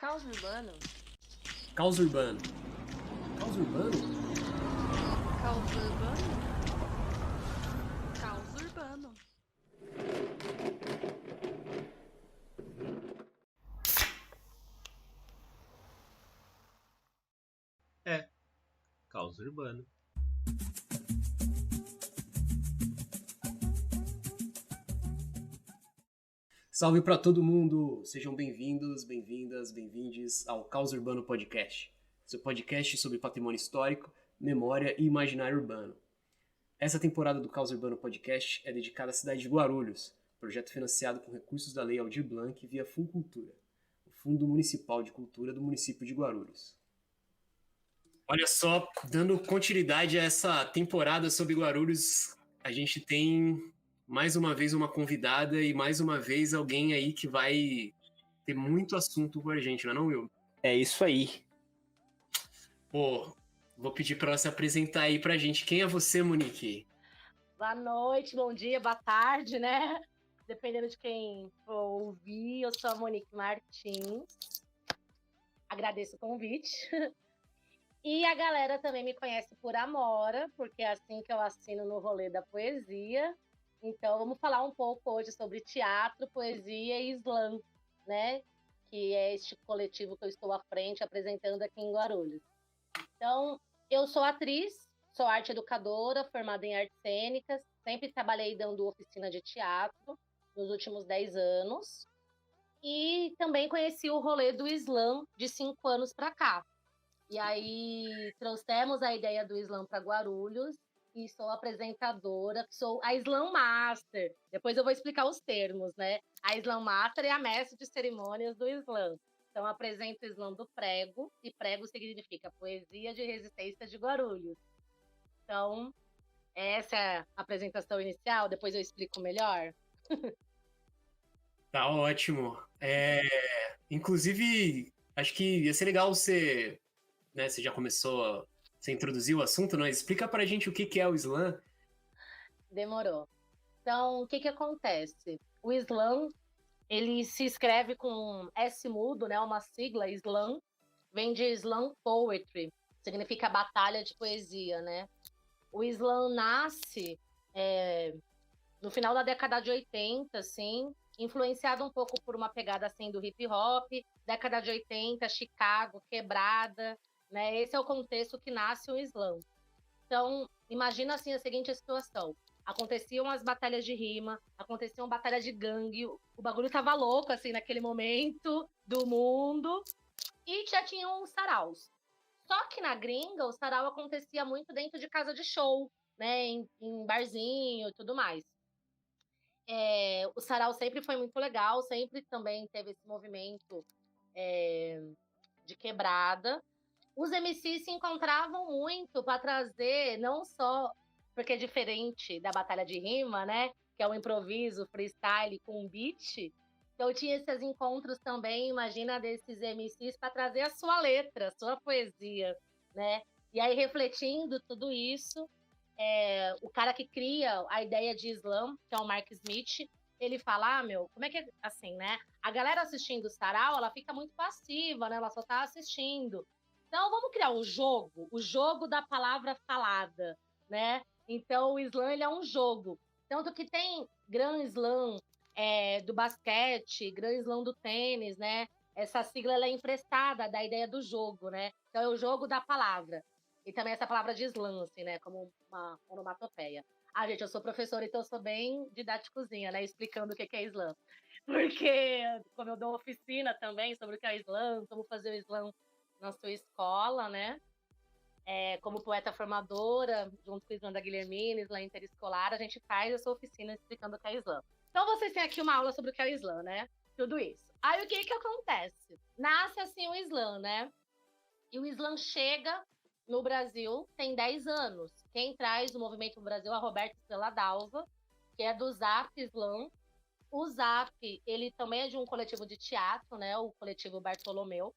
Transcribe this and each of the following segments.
Caos urbano? Caos urbano. Caos urbano? Caos urbano? Caos urbano. Caos urbano. Salve pra todo mundo! Sejam bem-vindos, bem-vindas, bem-vindes ao Caos Urbano Podcast, seu podcast sobre patrimônio histórico, memória e imaginário urbano. Essa temporada do Caos Urbano Podcast é dedicada à cidade de Guarulhos, projeto financiado com recursos da Lei Aldir Blanc via Funcultura, o Fundo Municipal de Cultura do município de Guarulhos. Olha só, dando continuidade a essa temporada sobre Guarulhos, a gente tem mais uma vez uma convidada e mais uma vez alguém aí que vai ter muito assunto com a gente, não é não, Will? É isso aí. Pô, vou pedir para ela se apresentar aí pra gente. Quem é você, Monique? Boa noite, bom dia, boa tarde, né? Dependendo de quem for ouvir, eu sou a Monique Martins. Agradeço o convite. E a galera também me conhece por Amora, porque é assim que eu assino no rolê da poesia. Então, vamos falar um pouco hoje sobre teatro, poesia e slam, né? Que é este coletivo que eu estou à frente apresentando aqui em Guarulhos. Então, eu sou atriz, sou arte educadora, formada em artes cênicas, sempre trabalhei dando oficina de teatro nos últimos 10 anos. E também conheci o rolê do slam de 5 anos para cá. E aí trouxemos a ideia do slam para Guarulhos e sou apresentadora, sou a Slam Master. Depois eu vou explicar os termos, né? A Slam Master é a mestre de cerimônias do slam. Então apresento o slam do prego, e prego significa Poesia de Resistência de Guarulhos. Então, essa é a apresentação inicial, depois eu explico melhor. Tá ótimo. Inclusive, acho que ia ser legal você, né, você já começou, você introduziu o assunto, né? Explica pra gente o que é o slam. Demorou. Então, o que acontece? O slam, ele se escreve com S mudo, né? Uma sigla, slam, vem de slam poetry, significa batalha de poesia, né? O slam nasce no final da década de 80, assim, influenciado um pouco por uma pegada assim do hip hop, década de 80, Chicago, quebrada, né? Esse é o contexto que nasce o slam. Então, imagina assim a seguinte situação. Aconteciam as batalhas de rima, aconteciam batalhas de gangue, o bagulho tava louco, assim, naquele momento do mundo, e já tinham os saraus. Só que na gringa, o sarau acontecia muito dentro de casa de show, né, em barzinho e tudo mais. O sarau sempre foi muito legal, sempre também teve esse movimento de quebrada. Os MCs se encontravam muito para trazer, não só porque é diferente da batalha de rima, né? Que é o improviso, freestyle com beat. Então tinha esses encontros também, imagina, desses MCs para trazer a sua letra, a sua poesia, né? E aí, refletindo tudo isso, o cara que cria a ideia de slam, que é o Mark Smith, ele fala, como é que é assim, né? A galera assistindo o sarau, ela fica muito passiva, né? Ela só tá assistindo. Então, vamos criar o jogo da palavra falada, né? Então, o slam, ele é um jogo. Tanto que tem Grand Slam do basquete, Grand Slam do tênis, né? Essa sigla, ela é emprestada da ideia do jogo, né? Então, é o jogo da palavra. E também essa palavra de slam, assim, né? Como uma onomatopeia. Ah, gente, eu sou professora, então eu sou bem didáticozinha, né? Explicando o que é slam. Porque, como eu dou oficina também sobre o que é slam, como fazer o slam na sua escola, né? Como poeta formadora, junto com a Islanda Guilhermina, Slam Interescolar, a gente faz essa oficina explicando o que é slam. Então, vocês têm aqui uma aula sobre o que é slam, né? Tudo isso. Aí, o que acontece? Nasce, assim, o slam, né? E o slam chega no Brasil tem 10 anos. Quem traz o movimento no Brasil é a Roberta Estrela Dalva, que é do Zap Slam. O Zap, ele também é de um coletivo de teatro, né? O coletivo Bartolomeu.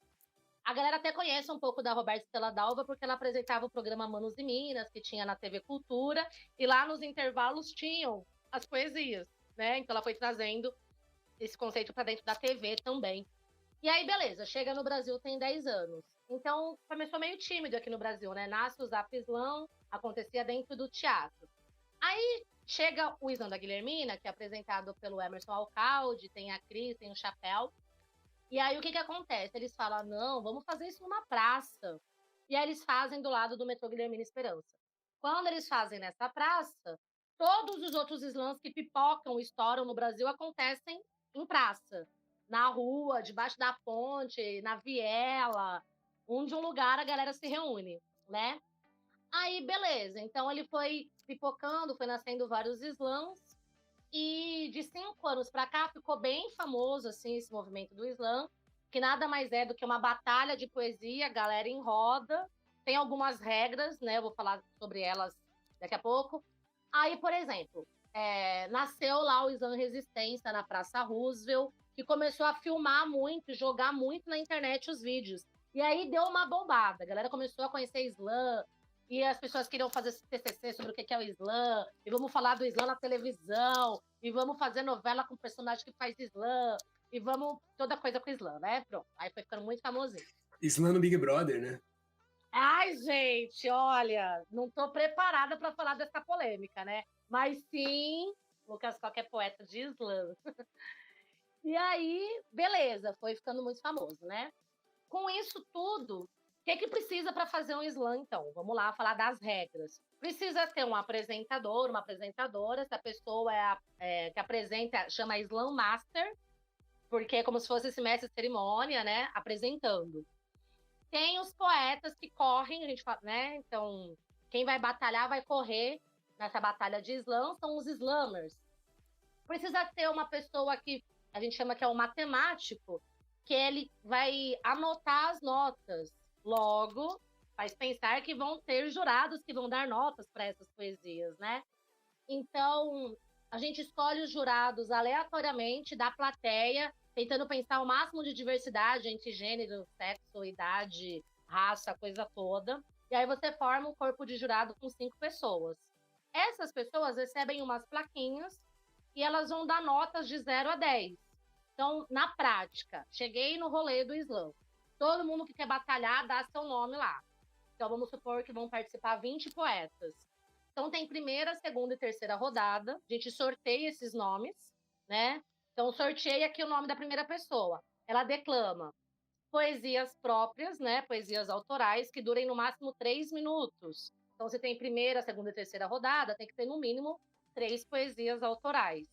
A galera até conhece um pouco da Roberta Estrela Dalva, porque ela apresentava o programa Manos e Minas, que tinha na TV Cultura, e lá nos intervalos tinham as poesias, né? Então ela foi trazendo esse conceito para dentro da TV também. E aí, beleza, chega no Brasil tem 10 anos. Então, começou meio tímido aqui no Brasil, né? Nasce o Zap Slam, acontecia dentro do teatro. Aí chega o Slam da Guilhermina, que é apresentado pelo Emerson Alcalde, tem a Cris, tem o Chapéu. E aí, o que acontece? Eles falam, não, vamos fazer isso numa praça. E aí, eles fazem do lado do metrô Guilhermina Esperança. Quando eles fazem nessa praça, todos os outros slams que pipocam, estouram no Brasil, acontecem em praça. Na rua, debaixo da ponte, na viela, onde um lugar a galera se reúne, né? Aí, beleza. Então, ele foi pipocando, foi nascendo vários slams. E de 5 anos para cá ficou bem famoso assim esse movimento do slam, que nada mais é do que uma batalha de poesia, galera em roda. Tem algumas regras, né? Eu vou falar sobre elas daqui a pouco. Aí, por exemplo, nasceu lá o Slam Resistência na Praça Roosevelt, que começou a filmar muito, jogar muito na internet os vídeos. E aí deu uma bombada. A galera começou a conhecer slam, e as pessoas queriam fazer TCC sobre o que é o slam, e vamos falar do slam na televisão, e vamos fazer novela com personagem que faz slam, e vamos toda coisa com slam, né? Pronto, aí foi ficando muito famosinho. Slam no Big Brother, né? Ai, gente, olha, não tô preparada para falar dessa polêmica, né? Mas sim, Lucas Coca é poeta de slam. E aí, beleza, foi ficando muito famoso, né? Com isso tudo, o que precisa para fazer um slam, então? Vamos lá falar das regras. Precisa ter um apresentador, uma apresentadora. Essa pessoa que apresenta, chama Slam Master, porque é como se fosse esse mestre de cerimônia, né? Apresentando. Tem os poetas que correm, a gente fala, né? Então, quem vai batalhar vai correr nessa batalha de slam, são os slammers. Precisa ter uma pessoa que a gente chama que é o matemático, que ele vai anotar as notas. Logo, faz pensar que vão ter jurados que vão dar notas para essas poesias, né? Então, a gente escolhe os jurados aleatoriamente da plateia, tentando pensar o máximo de diversidade entre gênero, sexo, idade, raça, coisa toda. E aí você forma um corpo de jurado com 5 pessoas. Essas pessoas recebem umas plaquinhas e elas vão dar notas de 0 a 10. Então, na prática, cheguei no rolê do slam. Todo mundo que quer batalhar dá seu nome lá. Então, vamos supor que vão participar 20 poetas. Então, tem primeira, segunda e terceira rodada. A gente sorteia esses nomes, né? Então, sorteia aqui o nome da primeira pessoa. Ela declama poesias próprias, né? Poesias autorais, que durem no máximo 3 minutos. Então, se tem primeira, segunda e terceira rodada, tem que ter no mínimo 3 poesias autorais.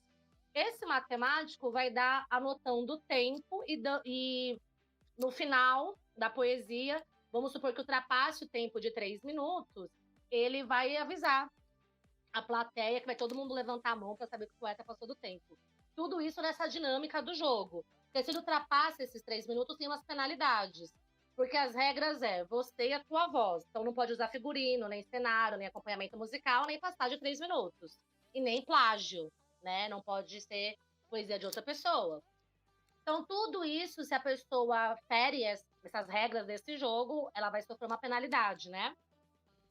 Esse matemático vai dar a notão do tempo e no final da poesia, vamos supor que ultrapasse o tempo de 3 minutos, ele vai avisar a plateia, que vai todo mundo levantar a mão para saber que o poeta passou do tempo. Tudo isso nessa dinâmica do jogo. Porque se ele ultrapassa esses 3 minutos, tem umas penalidades. Porque as regras você e a tua voz. Então não pode usar figurino, nem cenário, nem acompanhamento musical, nem passar de 3 minutos. E nem plágio, né? Não pode ser poesia de outra pessoa. Então, tudo isso, se a pessoa fere essas regras desse jogo, ela vai sofrer uma penalidade, né?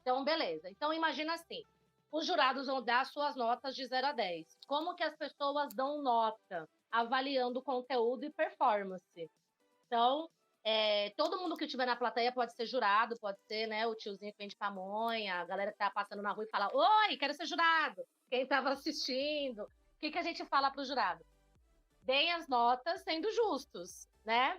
Então, beleza. Então, imagina assim, os jurados vão dar suas notas de 0 a 10. Como que as pessoas dão nota? Avaliando conteúdo e performance. Então, todo mundo que estiver na plateia pode ser jurado, pode ser, né, o tiozinho que vende pamonha, a galera que tá passando na rua e fala, oi, quero ser jurado. Quem estava assistindo. O que a gente fala para o jurado? Deem as notas sendo justos, né?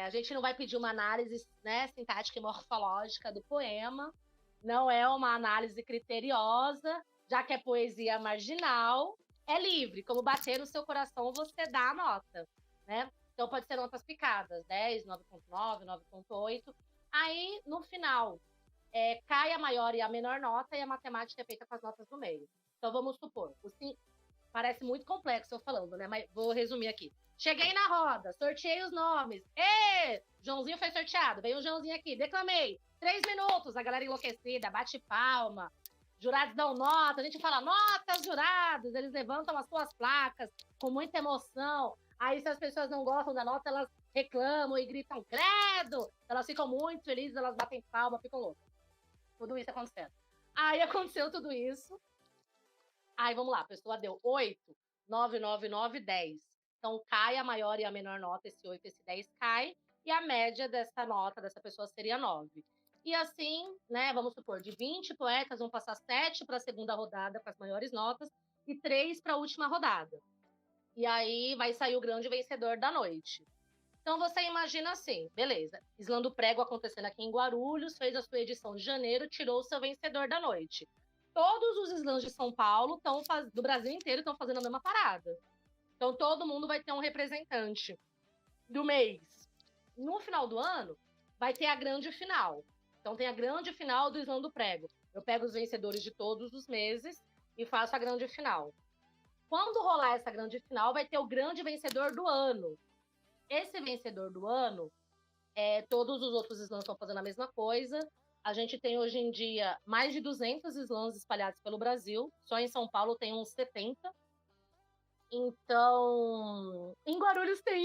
A gente não vai pedir uma análise, né, sintática e morfológica do poema, não é uma análise criteriosa, já que é poesia marginal, é livre, como bater no seu coração, você dá a nota, né? Então pode ser notas picadas, 10, 9.9, 9.8. Aí, no final, cai a maior e a menor nota e a matemática é feita com as notas no meio. Então vamos supor, parece muito complexo eu falando, né? Mas vou resumir aqui. Cheguei na roda, sorteei os nomes. Joãozinho foi sorteado. Veio o Joãozinho aqui, declamei. 3 minutos, a galera enlouquecida, bate palma. Jurados dão nota, a gente fala, notas, jurados. Eles levantam as suas placas com muita emoção. Aí, se as pessoas não gostam da nota, elas reclamam e gritam, credo! Elas ficam muito felizes, elas batem palma, ficam loucas. Tudo isso acontecendo. Aí, aconteceu tudo isso. Aí, vamos lá, a pessoa deu 8, 9, 9, 9, 10. Então, cai a maior e a menor nota, esse 8 esse 10 cai, e a média dessa nota, dessa pessoa, seria 9. E assim, né, vamos supor, de 20 poetas, vão passar 7 para a segunda rodada com as maiores notas e 3 para a última rodada. E aí vai sair o grande vencedor da noite. Então você imagina assim, beleza, Islã do Prego acontecendo aqui em Guarulhos, fez a sua edição de janeiro, tirou o seu vencedor da noite. Todos os slams de São Paulo, do Brasil inteiro, estão fazendo a mesma parada. Então todo mundo vai ter um representante do mês. No final do ano, vai ter a grande final. Então tem a grande final do Islã do Prego. Eu pego os vencedores de todos os meses e faço a grande final. Quando rolar essa grande final, vai ter o grande vencedor do ano. Esse vencedor do ano, todos os outros slams estão fazendo a mesma coisa. A gente tem hoje em dia mais de 200 slams espalhados pelo Brasil. Só em São Paulo tem uns 70. Então, em Guarulhos tem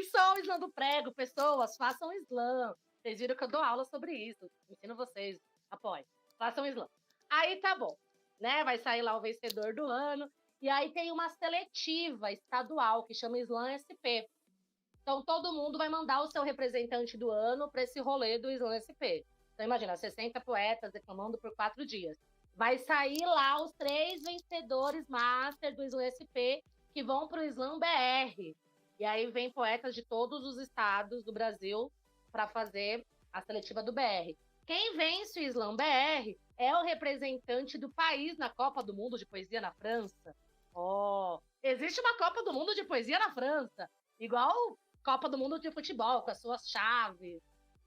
só o Islã do Prego. Pessoas, façam slam. Vocês viram que eu dou aula sobre isso. Ensino vocês, apoiem. Façam slam. Aí tá bom, né? Vai sair lá o vencedor do ano. E aí tem uma seletiva estadual que chama Slam SP. Então, todo mundo vai mandar o seu representante do ano para esse rolê do Slam SP. Então, imagina, 60 poetas declamando por 4 dias. Vai sair lá os 3 vencedores master do Slam SP que vão para o Slam BR. E aí vem poetas de todos os estados do Brasil para fazer a seletiva do BR. Quem vence o Slam BR é o representante do país na Copa do Mundo de Poesia na França. Existe uma Copa do Mundo de Poesia na França. Igual Copa do Mundo de futebol, com as suas chaves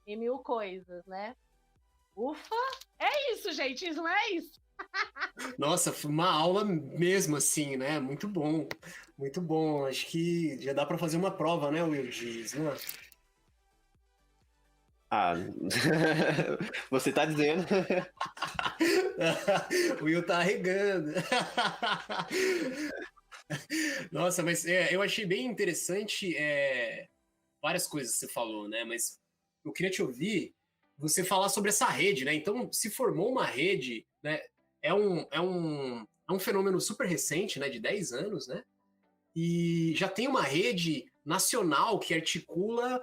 e 1000 coisas, né? Ufa! É isso, gente, isso não é isso. Nossa, foi uma aula mesmo, assim, né? Muito bom, muito bom. Acho que já dá para fazer uma prova, né, Will, de Slam? Ah, você tá dizendo. O Will tá arregando. Nossa, mas eu achei bem interessante várias coisas que você falou, né? Mas eu queria te ouvir você falar sobre essa rede, né? Então, se formou uma rede, né? É um fenômeno super recente, né? De 10 anos, né? E já tem uma rede nacional que articula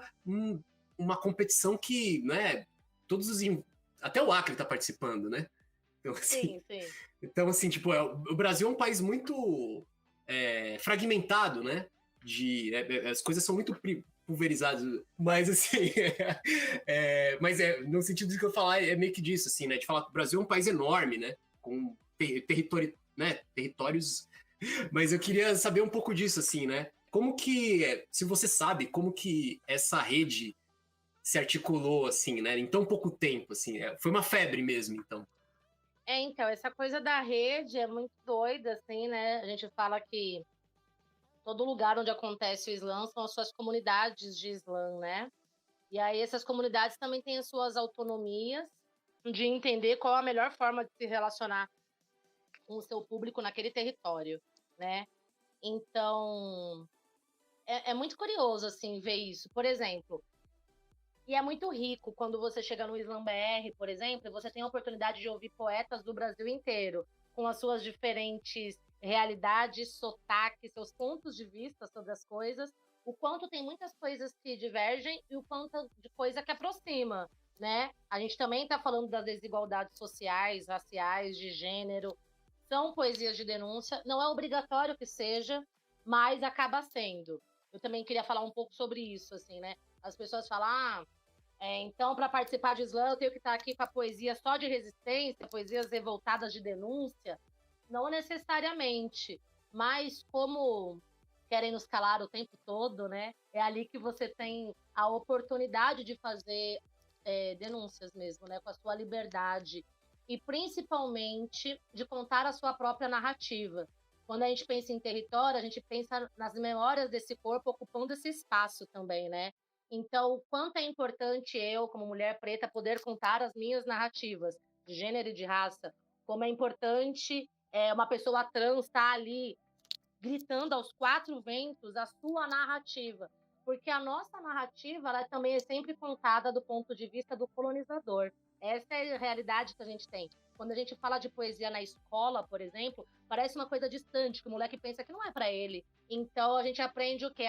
uma competição que, né? Até o Acre está participando, né? Então, assim, Sim. Então, assim, tipo, o Brasil é um país muito fragmentado, né? As coisas são muito pulverizadas, mas assim, no sentido que eu falar é meio que disso, assim, né? De falar que o Brasil é um país enorme, né? Com territórios. Mas eu queria saber um pouco disso, assim, né? Como que, se você sabe, como que essa rede se articulou, assim, né? Em tão pouco tempo, assim, foi uma febre mesmo, então. Então, essa coisa da rede é muito doida, assim, né? A gente fala que todo lugar onde acontece o slam são as suas comunidades de slam, né? E aí essas comunidades também têm as suas autonomias de entender qual a melhor forma de se relacionar com o seu público naquele território, né? Então, é muito curioso, assim, ver isso. Por exemplo, e é muito rico quando você chega no Slam BR, por exemplo, e você tem a oportunidade de ouvir poetas do Brasil inteiro, com as suas diferentes realidades, sotaques, seus pontos de vista sobre as coisas, o quanto tem muitas coisas que divergem e o quanto de coisa que aproxima, né? A gente também está falando das desigualdades sociais, raciais, de gênero, são poesias de denúncia, não é obrigatório que seja, mas acaba sendo. Eu também queria falar um pouco sobre isso, assim, né? As pessoas falam, então, para participar de slam, eu tenho que estar aqui com a poesia só de resistência, poesias revoltadas de denúncia. Não necessariamente, mas como querem nos calar o tempo todo, né? É ali que você tem a oportunidade de fazer denúncias mesmo, né? Com a sua liberdade. E principalmente de contar a sua própria narrativa. Quando a gente pensa em território, a gente pensa nas memórias desse corpo ocupando esse espaço também, né? Então, o quanto é importante eu, como mulher preta, poder contar as minhas narrativas de gênero e de raça, como é importante uma pessoa trans estar ali gritando aos 4 ventos a sua narrativa, porque a nossa narrativa ela também é sempre contada do ponto de vista do colonizador. Essa é a realidade que a gente tem. Quando a gente fala de poesia na escola, por exemplo, parece uma coisa distante, que o moleque pensa que não é para ele. Então a gente aprende o quê?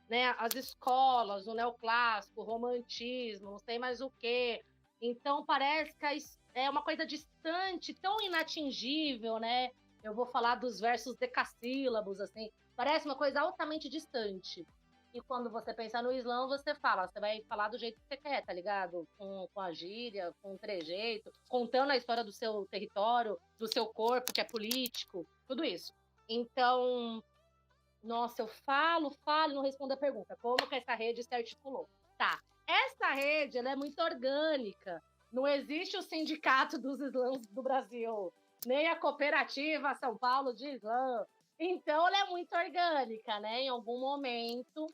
Né, as escolas, o neoclássico, o romantismo, não sei mais o quê. Então parece que é uma coisa distante, tão inatingível, né? Eu vou falar dos versos decassílabos, assim. Parece uma coisa altamente distante. E quando você pensa no Islã, você vai falar do jeito que você quer, tá ligado? Com a gíria, com o trejeito, contando a história do seu território, do seu corpo, que é político, tudo isso. Então, nossa, eu falo, e não respondo a pergunta. Como que essa rede se articulou? Tá, essa rede, ela é muito orgânica. Não existe o Sindicato dos Islãs do Brasil, nem a Cooperativa São Paulo de Islã. Então, ela é muito orgânica, né? Em algum momento,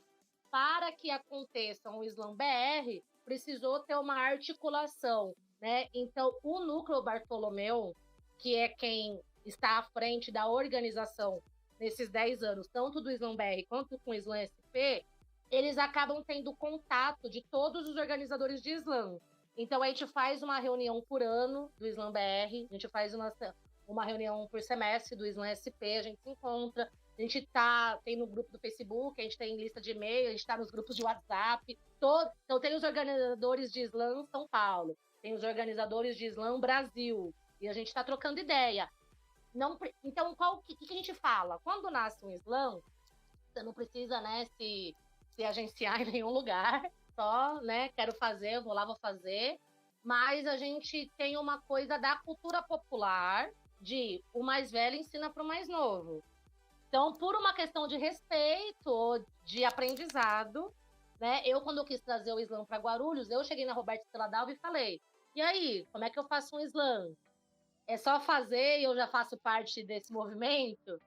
para que aconteça um Islã BR, precisou ter uma articulação, né? Então, o Núcleo Bartolomeu, que é quem está à frente da organização nesses 10 anos, tanto do Islã BR quanto com o Islã SP, eles acabam tendo contato de todos os organizadores de Islã. Então, a gente faz uma reunião por ano do Islã BR, a gente faz uma reunião por semestre do Islã SP, a gente se encontra, a gente tem no grupo do Facebook, a gente tem lista de e-mail, a gente está nos grupos de WhatsApp. Então, tem os organizadores de Islã São Paulo, tem os organizadores de Islã Brasil, e a gente está trocando ideia. Então, o que a gente fala? Quando nasce um Islã, você não precisa, né, se agenciar em nenhum lugar, só, né, quero fazer, vou lá, vou fazer. Mas a gente tem uma coisa da cultura popular, de o mais velho ensina para o mais novo. Então, por uma questão de respeito, de aprendizado, né, quando eu quis trazer o Islã para Guarulhos, eu cheguei na Roberta Stella Dalva e falei, e aí, como é que eu faço um Islã? É só fazer e eu já faço parte desse movimento?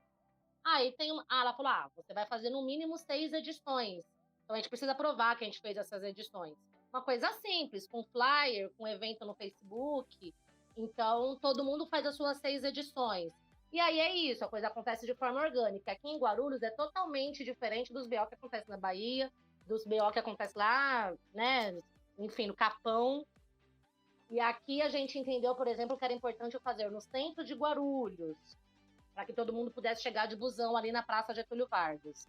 Aí ela falou, você vai fazer no mínimo 6 edições. Então a gente precisa provar que a gente fez essas edições. Uma coisa simples, com flyer, com evento no Facebook. Então todo mundo faz as suas 6 edições. E aí é isso, a coisa acontece de forma orgânica. Aqui em Guarulhos é totalmente diferente dos BO que acontecem na Bahia, dos BO que acontecem lá, né? Enfim, no Capão. E aqui a gente entendeu, por exemplo, que era importante eu fazer no centro de Guarulhos, para que todo mundo pudesse chegar de busão ali na Praça Getúlio Vargas.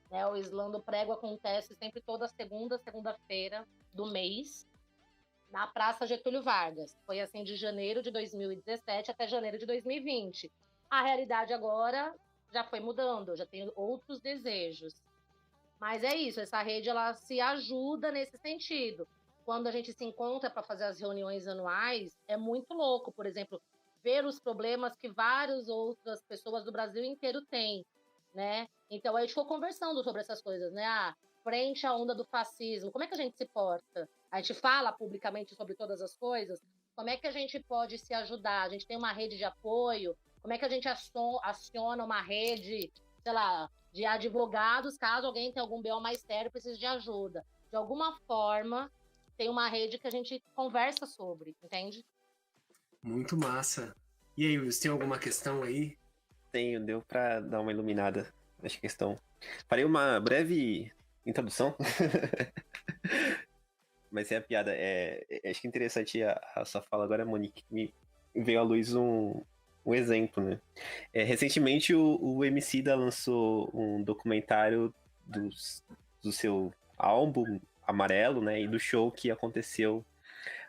Né, o Islã do Prego acontece sempre toda segunda-feira do mês, na Praça Getúlio Vargas. Foi assim de janeiro de 2017 até janeiro de 2020. A realidade agora já foi mudando, já tem outros desejos. Mas é isso, essa rede ela se ajuda nesse sentido. Quando a gente se encontra para fazer as reuniões anuais, é muito louco, por exemplo, ver os problemas que várias outras pessoas do Brasil inteiro têm, né? Então, a gente ficou conversando sobre essas coisas, né? Frente à onda do fascismo, como é que a gente se porta? A gente fala publicamente sobre todas as coisas? Como é que a gente pode se ajudar? A gente tem uma rede de apoio? Como é que a gente aciona uma rede, sei lá, de advogados, caso alguém tenha algum BO mais sério e precise de ajuda? De alguma forma, tem uma rede que a gente conversa sobre, entende? Muito massa. E aí, Wilson, tem alguma questão aí? Tenho, deu pra dar uma iluminada nessa questão. Farei uma breve introdução. Mas é a piada. Acho que é interessante a sua fala agora, Monique. Me veio à luz um exemplo, né? Recentemente, o Emicida lançou um documentário do seu álbum Amarelo, né? E do show que aconteceu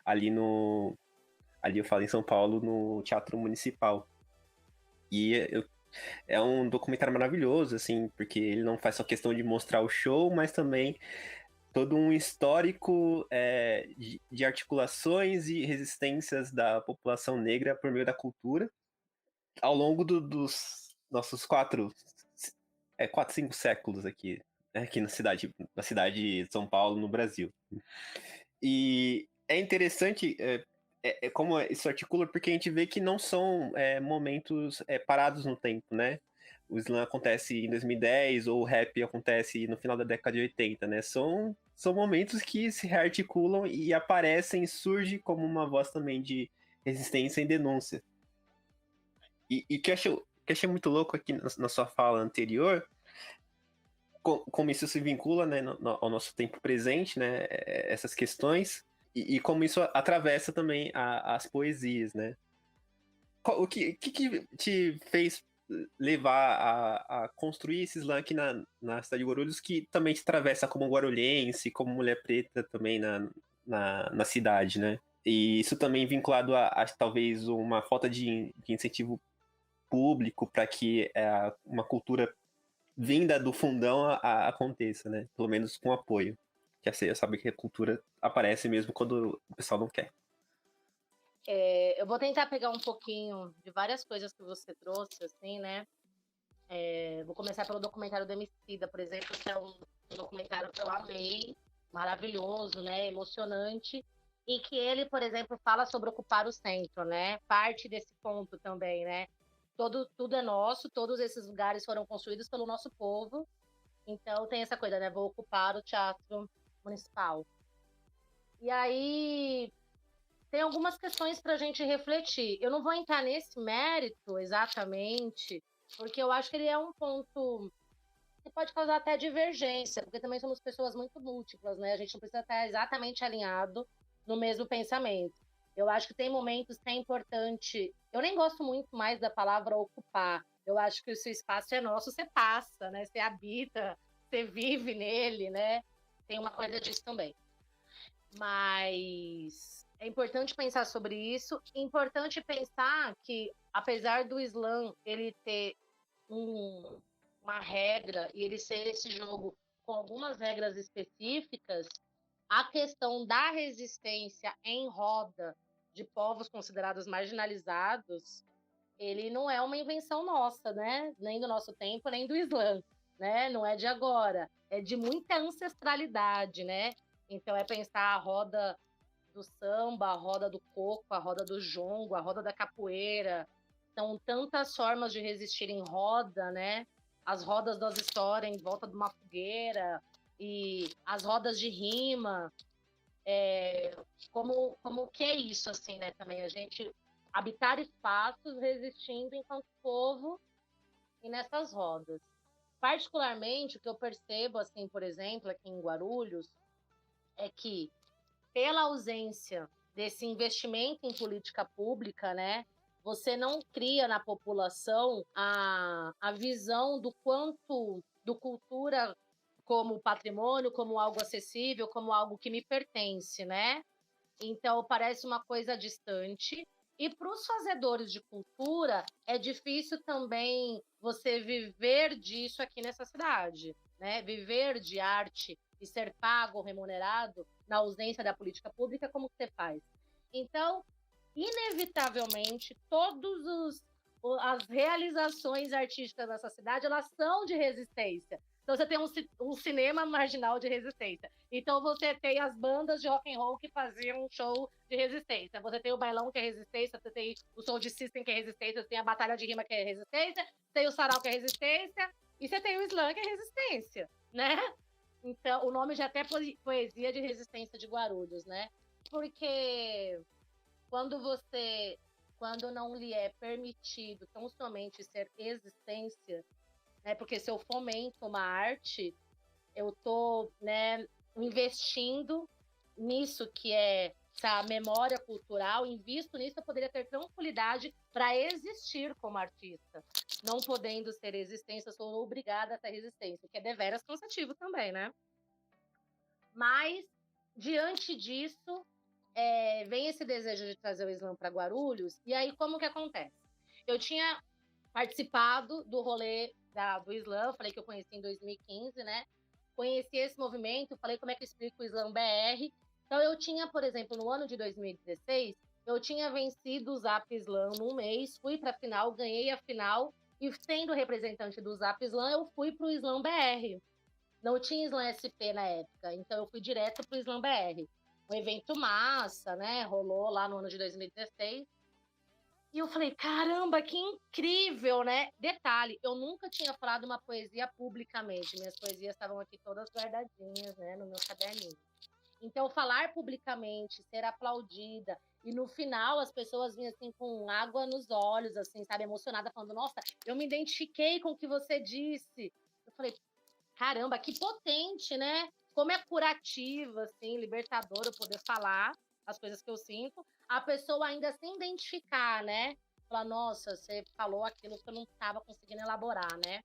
ali eu falo em São Paulo, no Teatro Municipal. E é um documentário maravilhoso, assim, porque ele não faz só questão de mostrar o show, mas também todo um histórico de articulações e resistências da população negra por meio da cultura ao longo dos nossos 5 séculos aqui na cidade de São Paulo, no Brasil. E é interessante como isso articula, porque a gente vê que não são momentos parados no tempo, né? O slam acontece em 2010, ou o rap acontece no final da década de 80, né? São momentos que se rearticulam e aparecem, surge como uma voz também de resistência e denúncia. E que eu achei muito louco aqui na sua fala anterior, como isso se vincula, né, ao nosso tempo presente, né, essas questões, e como isso atravessa também as poesias, né? O que te fez levar a construir esse slam aqui na cidade de Guarulhos, que também te atravessa como guarulhense, como mulher preta também na cidade, né? E isso também vinculado a talvez uma falta de incentivo público para que uma cultura vinda do fundão aconteça, né? Pelo menos com apoio. Que você sabe que a cultura aparece mesmo quando o pessoal não quer. Eu vou tentar pegar um pouquinho de várias coisas que você trouxe, assim, né? Vou começar pelo documentário do Emicida, por exemplo, que é um documentário que eu amei, maravilhoso, né? Emocionante. E que ele, por exemplo, fala sobre ocupar o centro, né? Parte desse ponto também, né? Tudo é nosso, todos esses lugares foram construídos pelo nosso povo. Então tem essa coisa, né? Vou ocupar o teatro municipal. E aí tem algumas questões para a gente refletir. Eu não vou entrar nesse mérito exatamente, porque eu acho que ele é um ponto que pode causar até divergência, porque também somos pessoas muito múltiplas, né? A gente não precisa estar exatamente alinhado no mesmo pensamento. Eu acho que tem momentos que é importante. Eu nem gosto muito mais da palavra ocupar. Eu acho que o seu espaço é nosso, você passa, né? Você habita, você vive nele, né? Tem uma coisa disso também. Mas é importante pensar sobre isso. É importante pensar que, apesar do slam ele ter uma regra e ele ser esse jogo com algumas regras específicas, a questão da resistência em roda de povos considerados marginalizados, ele não é uma invenção nossa, né? Nem do nosso tempo, nem do slam, né? Não é de agora, é de muita ancestralidade, né? Então é pensar a roda do samba, a roda do coco, a roda do jongo, a roda da capoeira. São tantas formas de resistir em roda, né? As rodas das histórias em volta de uma fogueira e as rodas de rima. Como que é isso, assim, né? Também a gente habitar espaços resistindo enquanto povo e nessas rodas. Particularmente, o que eu percebo, assim, por exemplo, aqui em Guarulhos, é que pela ausência desse investimento em política pública, né, você não cria na população a visão do quanto do cultura como patrimônio, como algo acessível, como algo que me pertence, né? Então parece uma coisa distante. E para os fazedores de cultura é difícil também você viver disso aqui nessa cidade, né? Viver de arte e ser pago ou remunerado na ausência da política pública, como que você faz? Então, inevitavelmente, as realizações artísticas dessa cidade, elas são de resistência. Então você tem um cinema marginal de resistência. Então você tem as bandas de rock and roll que faziam um show de resistência. Você tem o bailão que é resistência, você tem o Soul System que é resistência, você tem a batalha de rima que é resistência, tem o sarau que é resistência, e você tem o slam que é resistência, né? Então, o nome já é até Poesia de Resistência de Guarulhos, né? Porque quando não lhe é permitido tão somente ser existência, né? Porque se eu fomento uma arte, eu estou, né, investindo nisso que é essa memória cultural, invisto nisso, eu poderia ter tranquilidade para existir como artista. Não podendo ser existência, sou obrigada a ter resistência, o que é deveras cansativo também, né? Mas, diante disso, vem esse desejo de trazer o slam para Guarulhos, e aí como que acontece? Eu tinha participado do rolê do slam, falei que eu conheci em 2015, né? Conheci esse movimento, falei como é que eu explico o Slam BR. Então eu tinha, por exemplo, no ano de 2016, eu tinha vencido o Zap Slam num mês, fui para a final, ganhei a final, e sendo representante do Zap Slam, eu fui para o Slam BR. Não tinha Slam SP na época, então eu fui direto para o Slam BR. Um evento massa, né? Rolou lá no ano de 2016. E eu falei, caramba, que incrível, né? Detalhe, eu nunca tinha falado uma poesia publicamente. Minhas poesias estavam aqui todas guardadinhas, né, no meu caderninho. Então, falar publicamente, ser aplaudida, e no final as pessoas vinham assim com água nos olhos, assim, sabe, emocionada, falando, nossa, eu me identifiquei com o que você disse. Eu falei, caramba, que potente, né? Como é curativa, assim, libertador eu poder falar as coisas que eu sinto, a pessoa ainda se identificar, né? falar, nossa, você falou aquilo que eu não estava conseguindo elaborar, né?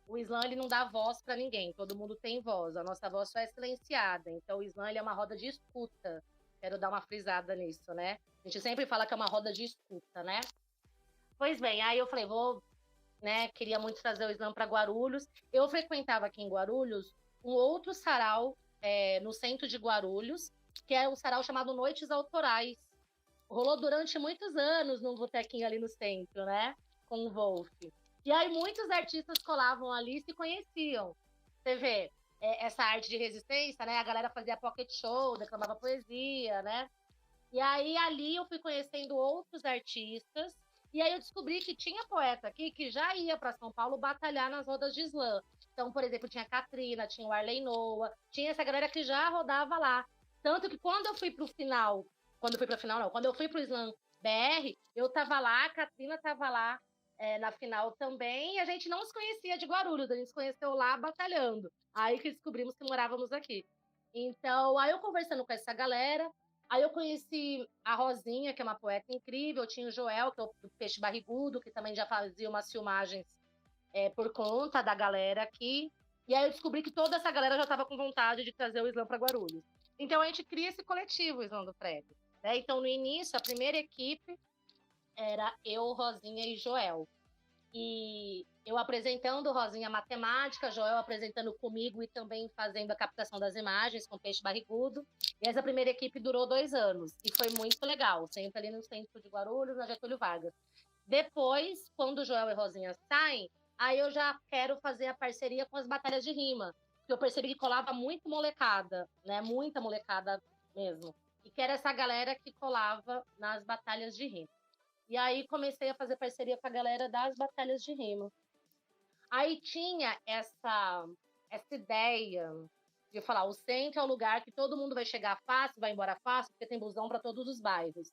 O Islã, ele não dá voz para ninguém, todo mundo tem voz, a nossa voz só é silenciada. Então, o Islã, ele é uma roda de escuta. Quero dar uma frisada nisso, né? A gente sempre fala que é uma roda de escuta, né? Pois bem, aí eu falei, né, queria muito trazer o Islã para Guarulhos. Eu frequentava aqui em Guarulhos um outro sarau no centro de Guarulhos, que é um sarau chamado Noites Autorais. Rolou durante muitos anos num botequinho ali no centro, né? Com o Wolf. E aí muitos artistas colavam ali e se conheciam. Você vê, essa arte de resistência, né? A galera fazia pocket show, declamava poesia, né? E aí ali eu fui conhecendo outros artistas. E aí eu descobri que tinha poeta aqui que já ia para São Paulo batalhar nas rodas de slam. Então, por exemplo, tinha a Katrina, tinha o Arley Noah, tinha essa galera que já rodava lá. Tanto que quando eu fui pro final, quando eu fui pro Slam BR, eu tava lá, a Katrina tava lá na final também, e a gente não se conhecia de Guarulhos, a gente se conheceu lá batalhando. Aí que descobrimos que morávamos aqui. Então, aí eu conversando com essa galera, aí eu conheci a Rosinha, que é uma poeta incrível, tinha o Joel, que é o do Peixe Barrigudo, que também já fazia umas filmagens por conta da galera aqui. E aí eu descobri que toda essa galera já estava com vontade de trazer o Slam para Guarulhos. Então a gente cria esse coletivo, o Slam do Prego. Né? Então, no início, a primeira equipe era eu, Rosinha e Joel. E eu apresentando Rosinha matemática, Joel apresentando comigo e também fazendo a captação das imagens com Peixe Barrigudo. E essa primeira equipe durou 2 anos. E foi muito legal, sempre ali no centro de Guarulhos, na Getúlio Vargas. Depois, quando Joel e Rosinha saem, aí eu já quero fazer a parceria com as batalhas de rima. Porque eu percebi que colava muito molecada, né? Muita molecada mesmo. E que era essa galera que colava nas batalhas de rima. E aí comecei a fazer parceria com a galera das batalhas de rima. Aí tinha essa ideia de falar, o centro é o lugar que todo mundo vai chegar fácil, vai embora fácil, porque tem busão para todos os bairros.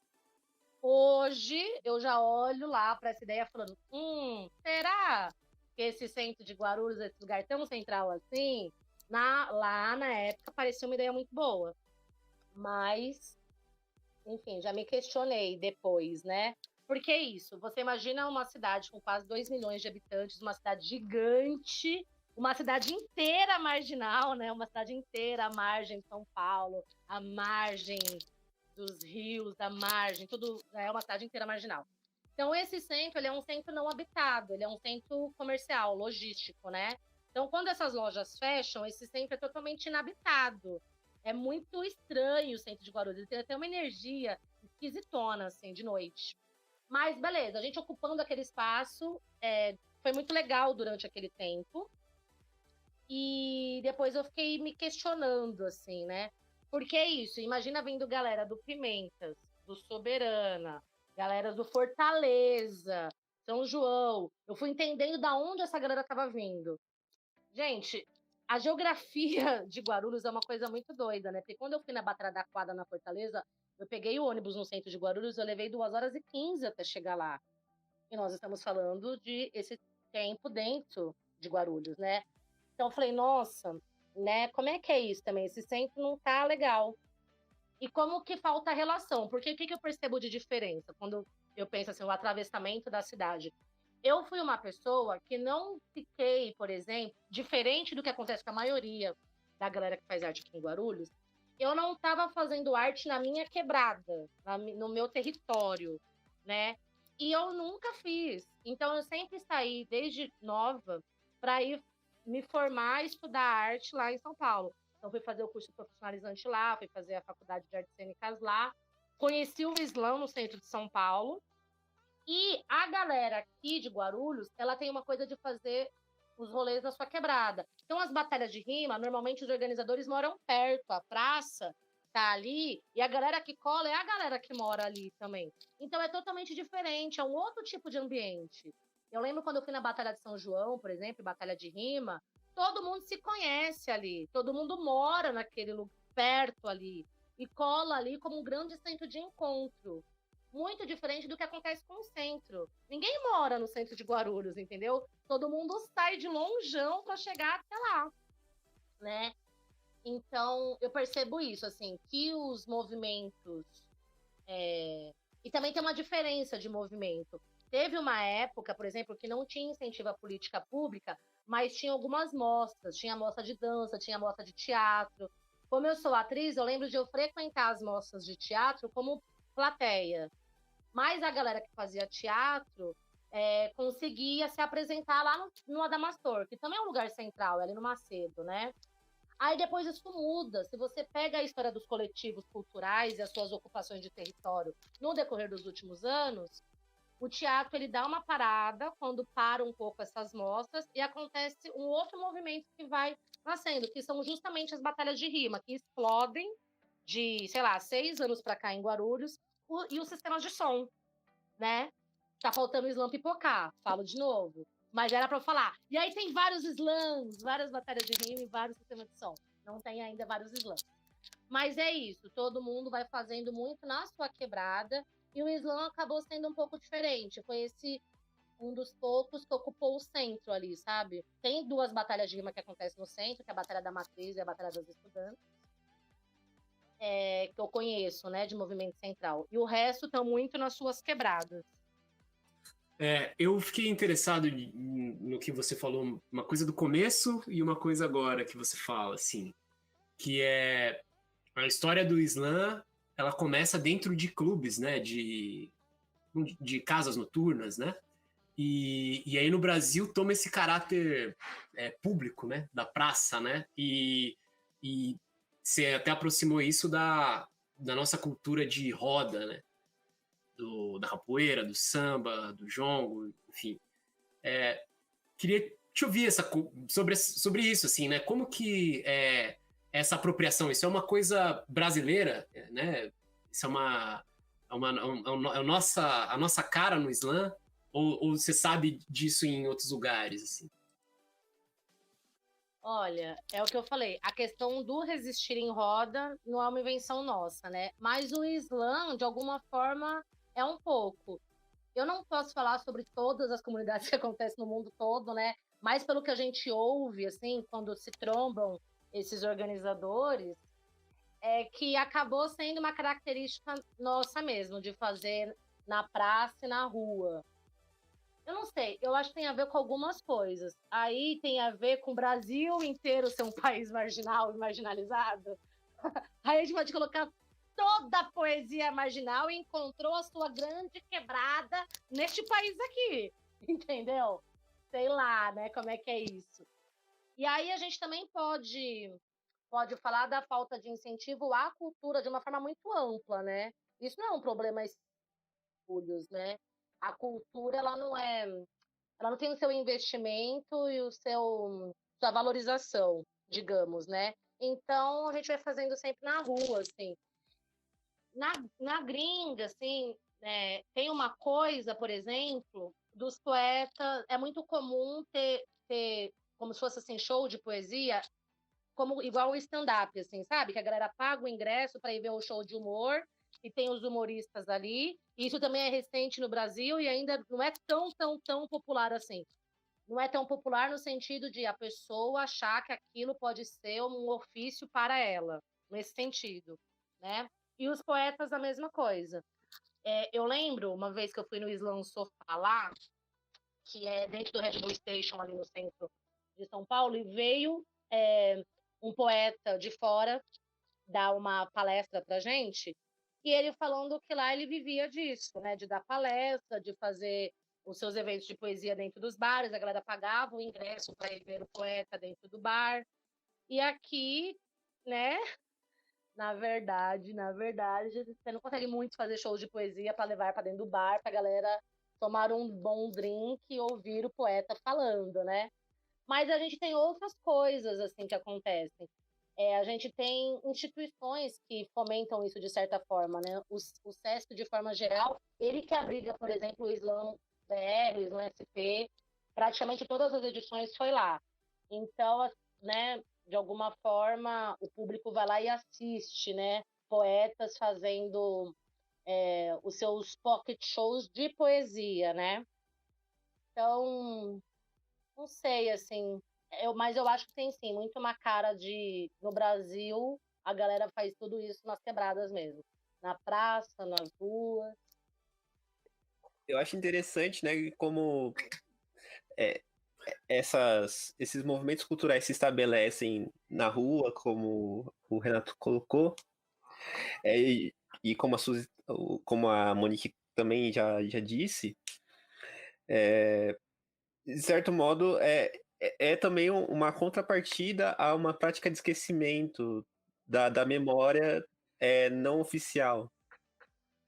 Hoje eu já olho lá para essa ideia falando, será que esse centro de Guarulhos, esse lugar tão central assim, lá na época parecia uma ideia muito boa. Mas, enfim, já me questionei depois, né? Porque é isso, você imagina uma cidade com quase 2 milhões de habitantes, uma cidade gigante, uma cidade inteira marginal, né? Uma cidade inteira à margem de São Paulo, à margem dos rios, da margem, tudo é uma cidade inteira marginal. Então, esse centro, ele é um centro não habitado, ele é um centro comercial, logístico, né? Então, quando essas lojas fecham, esse centro é totalmente inabitado. É muito estranho o centro de Guarulhos, ele tem até uma energia esquisitona, assim, de noite. Mas, beleza, a gente ocupando aquele espaço, foi muito legal durante aquele tempo. E depois eu fiquei me questionando, assim, né? Porque é isso, imagina vindo galera do Pimentas, do Soberana, galera do Fortaleza, São João. Eu fui entendendo da onde essa galera estava vindo. Gente, a geografia de Guarulhos é uma coisa muito doida, né? Porque quando eu fui na Batalha da Quadra, na Fortaleza, eu peguei o ônibus no centro de Guarulhos, eu levei 2 horas e 15 até chegar lá. E nós estamos falando de esse tempo dentro de Guarulhos, né? Então eu falei, nossa, né? Como é que é isso também? Esse centro não tá legal. E como que falta a relação? Porque o que eu percebo de diferença quando eu penso assim, o atravessamento da cidade? Eu fui uma pessoa que não fiquei, por exemplo, diferente do que acontece com a maioria da galera que faz arte aqui em Guarulhos, eu não estava fazendo arte na minha quebrada, no meu território, né? E eu nunca fiz. Então eu sempre saí, desde nova, para ir me formar e estudar arte lá em São Paulo. Então fui fazer o curso profissionalizante lá, fui fazer a faculdade de artes cênicas lá, conheci o Islã no centro de São Paulo. E a galera aqui de Guarulhos, ela tem uma coisa de fazer os rolês na sua quebrada. Então, as batalhas de rima, normalmente os organizadores moram perto, a praça tá ali, e a galera que cola é a galera que mora ali também. Então, é totalmente diferente, é um outro tipo de ambiente. Eu lembro quando eu fui na Batalha de São João, por exemplo, Batalha de Rima, todo mundo se conhece ali, todo mundo mora naquele lugar, perto ali, e cola ali como um grande centro de encontro. Muito diferente do que acontece com o centro. Ninguém mora no centro de Guarulhos, entendeu? Todo mundo sai de lonjão para chegar até lá, né? Então, eu percebo isso, assim, que os movimentos... E também tem uma diferença de movimento. Teve uma época, por exemplo, que não tinha incentivo à política pública, mas tinha algumas mostras. Tinha mostra de dança, tinha mostra de teatro. Como eu sou atriz, eu lembro de eu frequentar as mostras de teatro como plateia. Mas a galera que fazia teatro conseguia se apresentar lá no Adamastor, que também é um lugar central, ali no Macedo, né? Aí depois isso muda. Se você pega a história dos coletivos culturais e as suas ocupações de território no decorrer dos últimos anos, o teatro ele dá uma parada quando para um pouco essas mostras e acontece um outro movimento que vai nascendo, que são justamente as batalhas de rima, que explodem de, sei lá, 6 anos para cá em Guarulhos, e os sistemas de som, né? Tá faltando o slam pipocar, falo de novo. Mas era para eu falar. E aí tem vários slams, várias batalhas de rima e vários sistemas de som. Não tem ainda vários slams. Mas é isso, todo mundo vai fazendo muito na sua quebrada, e o slam acabou sendo um pouco diferente. Foi um dos poucos que ocupou o centro ali, sabe? Tem 2 batalhas de rima que acontecem no centro, que é a Batalha da Matriz e a Batalha das Estudantes, que eu conheço, né, de movimento central. E o resto estão muito nas suas quebradas. Eu fiquei interessado no que você falou, uma coisa do começo e uma coisa agora que você fala, assim, que é a história do slam, ela começa dentro de clubes, né, de casas noturnas, né, e aí no Brasil toma esse caráter público, né, da praça, né, e você até aproximou isso da nossa cultura de roda, né, da capoeira, do samba, do jongo, enfim. Queria te ouvir sobre isso, assim, né? Como que essa apropriação, isso é uma coisa brasileira, né? Isso a nossa cara no slam? Ou você sabe disso em outros lugares, assim? Olha, é o que eu falei, a questão do resistir em roda não é uma invenção nossa, né? Mas o slam, de alguma forma, é um pouco. Eu não posso falar sobre todas as comunidades que acontecem no mundo todo, né? Mas pelo que a gente ouve, assim, quando se trombam esses organizadores, é que acabou sendo uma característica nossa mesmo, de fazer na praça e na rua. Eu não sei, eu acho que tem a ver com algumas coisas. Aí tem a ver com o Brasil inteiro ser um país marginal e marginalizado. Aí a gente pode colocar toda a poesia marginal e encontrou a sua grande quebrada neste país aqui, entendeu? Sei lá, né, como é que é isso. E aí a gente também pode falar da falta de incentivo à cultura de uma forma muito ampla, né? Isso não é um problema espúrios, né? A cultura, ela não tem o seu investimento e sua valorização, digamos, né? Então a gente vai fazendo sempre na rua, assim. Na gringa, assim, tem uma coisa, por exemplo, dos poetas, é muito comum ter como se fosse assim, show de poesia, como igual o stand-up, assim, sabe? Que a galera paga o ingresso para ir ver o show de humor e tem os humoristas ali. Isso também é recente no Brasil e ainda não é tão popular assim. Não é tão popular no sentido de a pessoa achar que aquilo pode ser um ofício para ela, nesse sentido, né? E os poetas, a mesma coisa. Eu lembro, uma vez que eu fui no Slam Sofá lá, que é dentro do Red Bull Station, ali no centro de São Paulo, e veio um poeta de fora dar uma palestra pra gente, e ele falando que lá ele vivia disso, né? De dar palestra, de fazer os seus eventos de poesia dentro dos bares, a galera pagava o ingresso para ir ver o poeta dentro do bar. E aqui, né, na verdade, você não consegue muito fazer shows de poesia para levar para dentro do bar, para a galera tomar um bom drink e ouvir o poeta falando, né? Mas a gente tem outras coisas assim que acontecem. A gente tem instituições que fomentam isso de certa forma, né? O SESC, de forma geral, ele que abriga, por exemplo, o Slam BR, o Slam SP, praticamente todas as edições foi lá. Então, né, de alguma forma, o público vai lá e assiste, né? Poetas fazendo os seus pocket shows de poesia, né? Então, não sei, assim, mas eu acho que tem sim, muito uma cara de. No Brasil, a galera faz tudo isso nas quebradas mesmo. Na praça, nas ruas. Eu acho interessante, né, como é, esses movimentos culturais se estabelecem na rua, como o Renato colocou, e como como a Monique também já disse, de certo modo, é também uma contrapartida a uma prática de esquecimento da memória não oficial.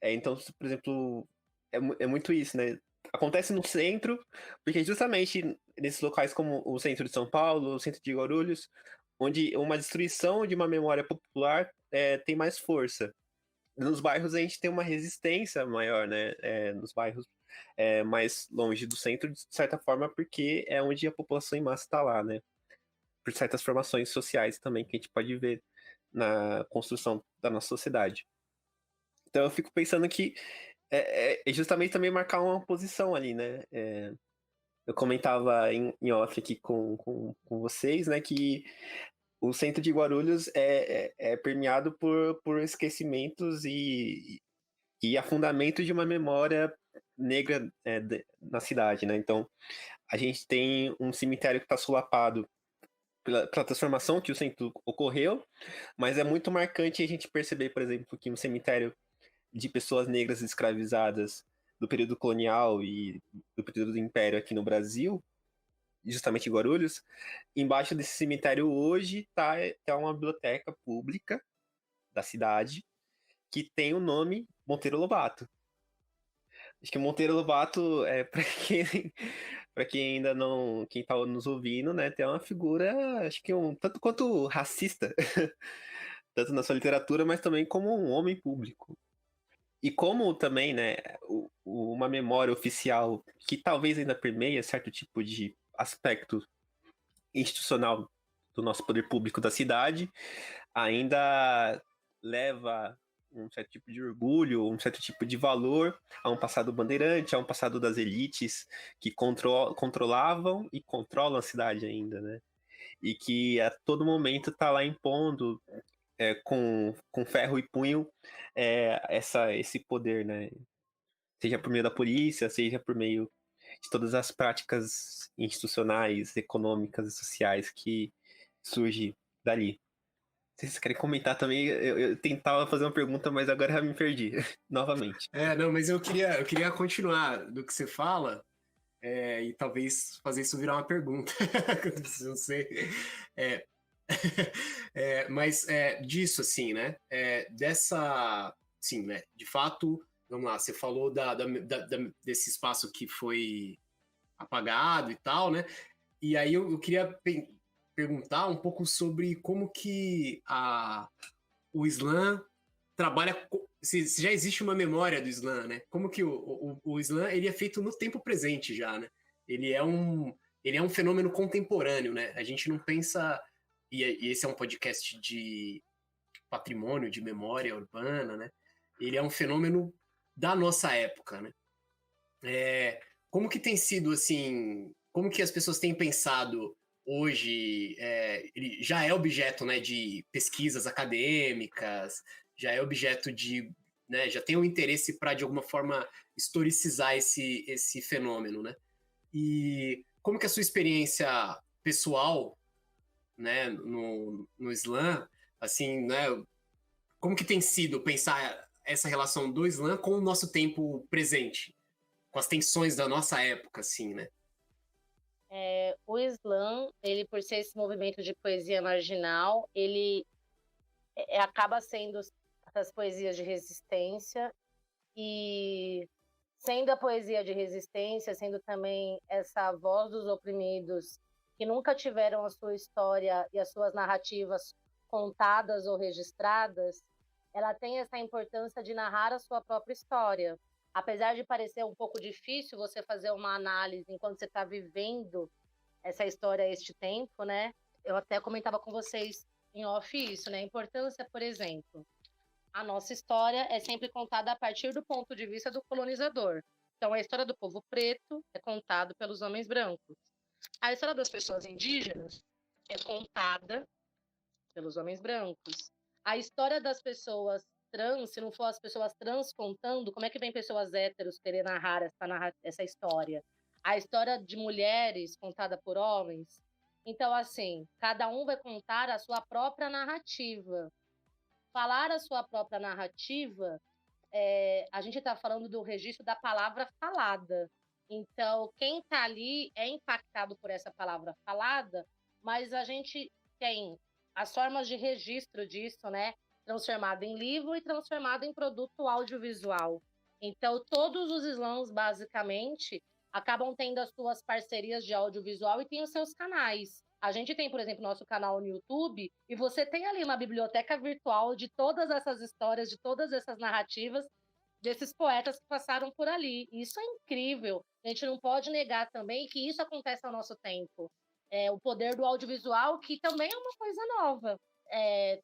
Então, por exemplo, é muito isso, né? Acontece no centro, porque justamente nesses locais como o centro de São Paulo, o centro de Guarulhos, onde uma destruição de uma memória popular tem mais força. Nos bairros a gente tem uma resistência maior, né? Nos bairros mais longe do centro, de certa forma, porque é onde a população em massa está lá, né? Por certas formações sociais também que a gente pode ver na construção da nossa sociedade. Então eu fico pensando que é justamente também marcar uma posição ali, né? Eu comentava em off aqui com vocês, né, que o centro de Guarulhos é permeado por esquecimentos e afundamento de uma memória negra na cidade, né? Então, a gente tem um cemitério que está solapado pela transformação que o centro ocorreu, mas é muito marcante a gente perceber, por exemplo, que um cemitério de pessoas negras escravizadas do período colonial e do período do Império aqui no Brasil, justamente em Guarulhos, embaixo desse cemitério hoje tá uma biblioteca pública da cidade que tem o nome Monteiro Lobato. Acho que Monteiro Lobato é para quem para quem ainda não, quem tá nos ouvindo, né, tem uma figura, acho que tanto quanto racista, tanto na sua literatura, mas também como um homem público. E como também, né, uma memória oficial que talvez ainda permeia certo tipo de aspecto institucional do nosso poder público da cidade, ainda leva um certo tipo de orgulho, um certo tipo de valor a um passado bandeirante, a um passado das elites que controlavam e controlam a cidade ainda, né? E que a todo momento está lá impondo com ferro e punho esse poder, né? Seja por meio da polícia, seja por meio de todas as práticas institucionais, econômicas e sociais que surgem dali. Se vocês querem comentar também, eu tentava fazer uma pergunta, mas agora já me perdi novamente. Não, mas eu queria continuar do que você fala, e talvez fazer isso virar uma pergunta, não sei. É, mas disso, assim, né? Sim, né? De fato, vamos lá, você falou desse espaço que foi apagado e tal, né? E aí eu queria perguntar um pouco sobre como que o Islã trabalha. Se já existe uma memória do Islã, né? Como que o Islã ele é feito no tempo presente já, né? Ele é um fenômeno contemporâneo, né? A gente não pensa. E esse é um podcast de patrimônio, de memória urbana, né? Ele é um fenômeno da nossa época, né? Como que tem sido, assim, como que as pessoas têm pensado hoje, ele já é objeto, né, de pesquisas acadêmicas, já é objeto de, né, já tem um interesse para, de alguma forma, historicizar esse fenômeno, né? E como que a sua experiência pessoal, né, no Islã, assim, né, como que tem sido pensar essa relação do Islã com o nosso tempo presente? Com as tensões da nossa época, assim, né? O Islã, ele por ser esse movimento de poesia marginal, ele acaba sendo essas poesias de resistência e sendo a poesia de resistência, sendo também essa voz dos oprimidos que nunca tiveram a sua história e as suas narrativas contadas ou registradas, ela tem essa importância de narrar a sua própria história. Apesar de parecer um pouco difícil você fazer uma análise enquanto você está vivendo essa história a este tempo, né? Eu até comentava com vocês em off isso, né? A importância, por exemplo, a nossa história é sempre contada a partir do ponto de vista do colonizador. Então, a história do povo preto é contada pelos homens brancos. A história das pessoas indígenas é contada pelos homens brancos. A história das pessoas trans, se não for as pessoas trans contando, como é que vem pessoas héteros querer narrar essa história? A história de mulheres contada por homens. Então, assim, cada um vai contar a sua própria narrativa. Falar a sua própria narrativa, a gente está falando do registro da palavra falada. Então, quem está ali é impactado por essa palavra falada, mas a gente tem as formas de registro disso, né? Transformado em livro e transformado em produto audiovisual. Então, todos os slams, basicamente, acabam tendo as suas parcerias de audiovisual e têm os seus canais. A gente tem, por exemplo, nosso canal no YouTube, e você tem ali uma biblioteca virtual de todas essas histórias, de todas essas narrativas, desses poetas que passaram por ali. Isso é incrível. A gente não pode negar também que isso acontece ao nosso tempo. O poder do audiovisual, que também é uma coisa nova.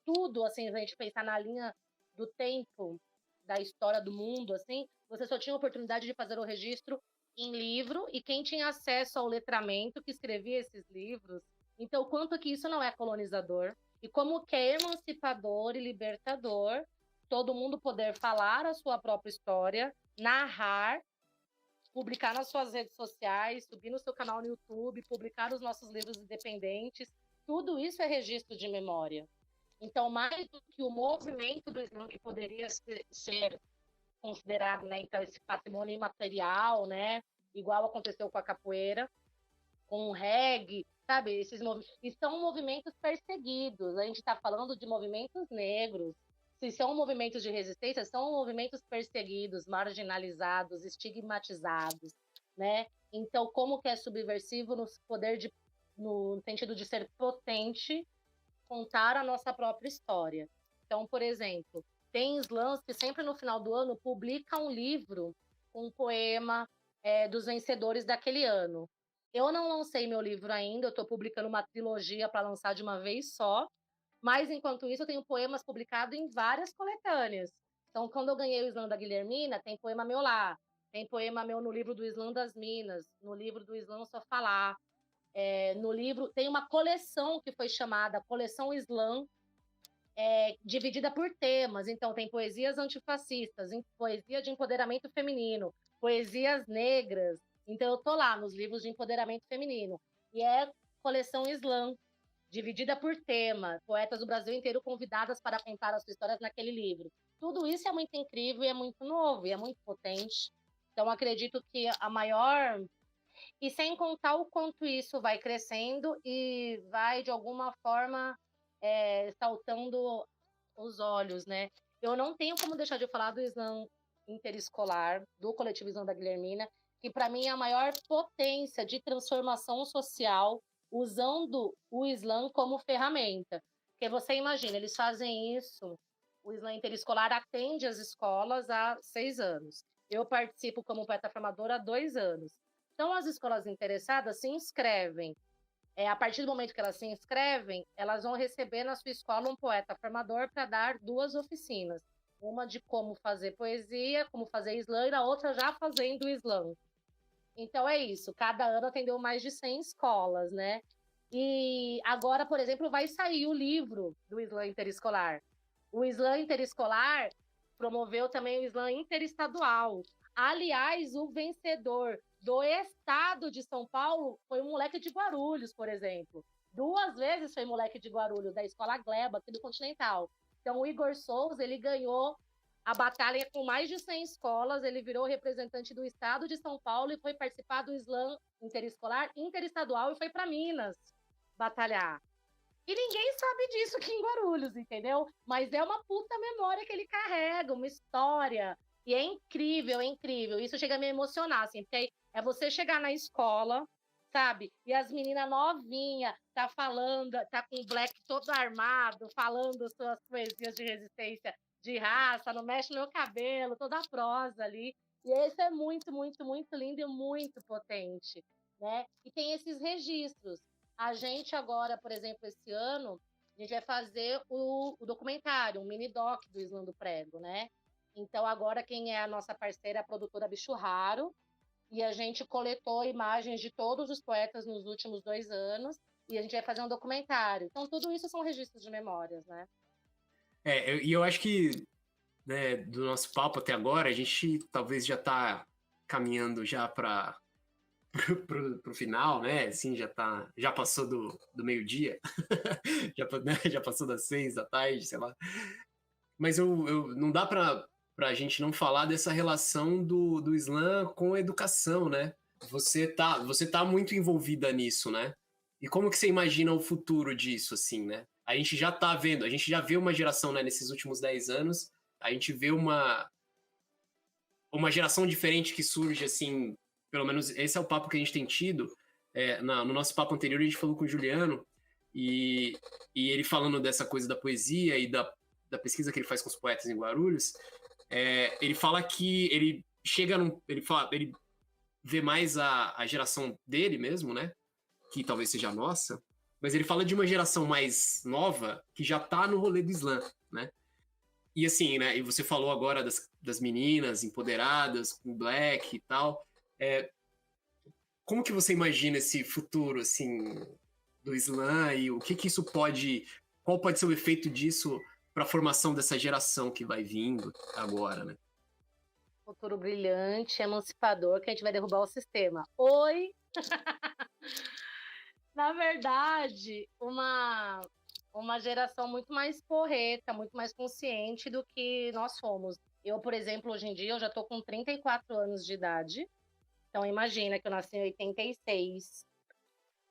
Tudo, assim, a gente pensar na linha do tempo, da história do mundo, assim, você só tinha a oportunidade de fazer o registro em livro, e quem tinha acesso ao letramento que escrevia esses livros. Então, quanto que isso não é colonizador, e como que é emancipador e libertador todo mundo poder falar a sua própria história, narrar, publicar nas suas redes sociais, subir no seu canal no YouTube, publicar os nossos livros independentes. Tudo isso é registro de memória. Então, mais do que o movimento do Slam, que poderia ser considerado, né, então, esse patrimônio imaterial, né, igual aconteceu com a capoeira, com o reggae, sabe? E são movimentos perseguidos. A gente está falando de movimentos negros. Se são movimentos de resistência, são movimentos perseguidos, marginalizados, estigmatizados, né? Então, como que é subversivo no sentido de ser potente, contar a nossa própria história. Então, por exemplo, tem slams que sempre no final do ano publicam um livro, um poema dos vencedores daquele ano. Eu não lancei meu livro ainda, eu estou publicando uma trilogia para lançar de uma vez só, mas, enquanto isso, eu tenho poemas publicados em várias coletâneas. Então, quando eu ganhei o Slam da Guilhermina, tem poema meu lá. Tem poema meu no livro do Slam das Minas, no livro do Slam Só Falar. No livro, tem uma coleção que foi chamada Coleção Slam, dividida por temas. Então, tem poesias antifascistas, poesia de empoderamento feminino, poesias negras. Então, eu tô lá nos livros de empoderamento feminino. E é Coleção Slam, dividida por tema, poetas do Brasil inteiro convidadas para contar as suas histórias naquele livro. Tudo isso é muito incrível e é muito novo e é muito potente. Então, acredito que a maior... E sem contar o quanto isso vai crescendo e vai, de alguma forma, saltando os olhos, né? Eu não tenho como deixar de falar do Slam interescolar, do coletivo Slam da Guilhermina, que, para mim, é a maior potência de transformação social, usando o Slam como ferramenta. Porque você imagina, eles fazem isso, o Slam interescolar atende as escolas há 6 anos. Eu participo como poeta formadora há 2 anos. Então, as escolas interessadas se inscrevem. A partir do momento que elas se inscrevem, elas vão receber na sua escola um poeta formador para dar 2 oficinas. Uma de como fazer poesia, como fazer slam, e a outra já fazendo slam. Então é isso, cada ano atendeu mais de 100 escolas, né? E agora, por exemplo, vai sair o livro do Slam Interescolar. O Slam Interescolar promoveu também o Slam Interestadual. Aliás, o vencedor do estado de São Paulo foi um moleque de Guarulhos, por exemplo. 2 vezes foi moleque de Guarulhos, da Escola Gleba, aqui do Continental. Então, o Igor Souza, ele ganhou a batalha com mais de 100 escolas, ele virou representante do estado de São Paulo e foi participar do Slam Interescolar Interestadual e foi para Minas batalhar. E ninguém sabe disso aqui em Guarulhos, entendeu? Mas é uma puta memória que ele carrega, uma história. E é incrível, é incrível. Isso chega a me emocionar, assim, porque é você chegar na escola, sabe? E as meninas novinhas tá falando, tá com o black todo armado, falando suas poesias de resistência de raça, não mexe no meu cabelo, toda a prosa ali. E isso é muito, muito, muito lindo e muito potente, né? E tem esses registros. A gente agora, por exemplo, esse ano, a gente vai fazer o documentário, um mini-doc do Slam do Prego, né? Então, agora quem é a nossa parceira é a produtora Bicho Raro, e a gente coletou imagens de todos os poetas nos últimos 2 anos, e a gente vai fazer um documentário. Então, tudo isso são registros de memórias, né? E eu acho que né, do nosso papo até agora, a gente talvez já está caminhando já para pro final, né? Assim, já passou do meio-dia, né, já passou das 6 da tarde, sei lá. Mas não dá para a gente não falar dessa relação do Islã com a educação, né? Você tá muito envolvida nisso, né? E como que você imagina o futuro disso, assim, né? A gente já tá vendo, a gente já vê uma geração, né, nesses últimos 10 anos, a gente vê uma geração diferente que surge, assim, pelo menos esse é o papo que a gente tem tido. No nosso papo anterior, a gente falou com o Juliano, e ele falando dessa coisa da poesia e da pesquisa que ele faz com os poetas em Guarulhos, ele fala que ele chega ele vê mais a geração dele mesmo, né? Que talvez seja a nossa, mas ele fala de uma geração mais nova que já tá no rolê do Islã, né? E assim, né? E você falou agora das meninas empoderadas, com Black e tal. Como que você imagina esse futuro, assim, do Islã e o que isso pode... Qual pode ser o efeito disso para a formação dessa geração que vai vindo agora, né? Futuro brilhante, emancipador, que a gente vai derrubar o sistema. Oi! Na verdade, uma geração muito mais porreta, muito mais consciente do que nós fomos. Eu, por exemplo, hoje em dia, eu já estou com 34 anos de idade. Então, imagina que eu nasci em 86.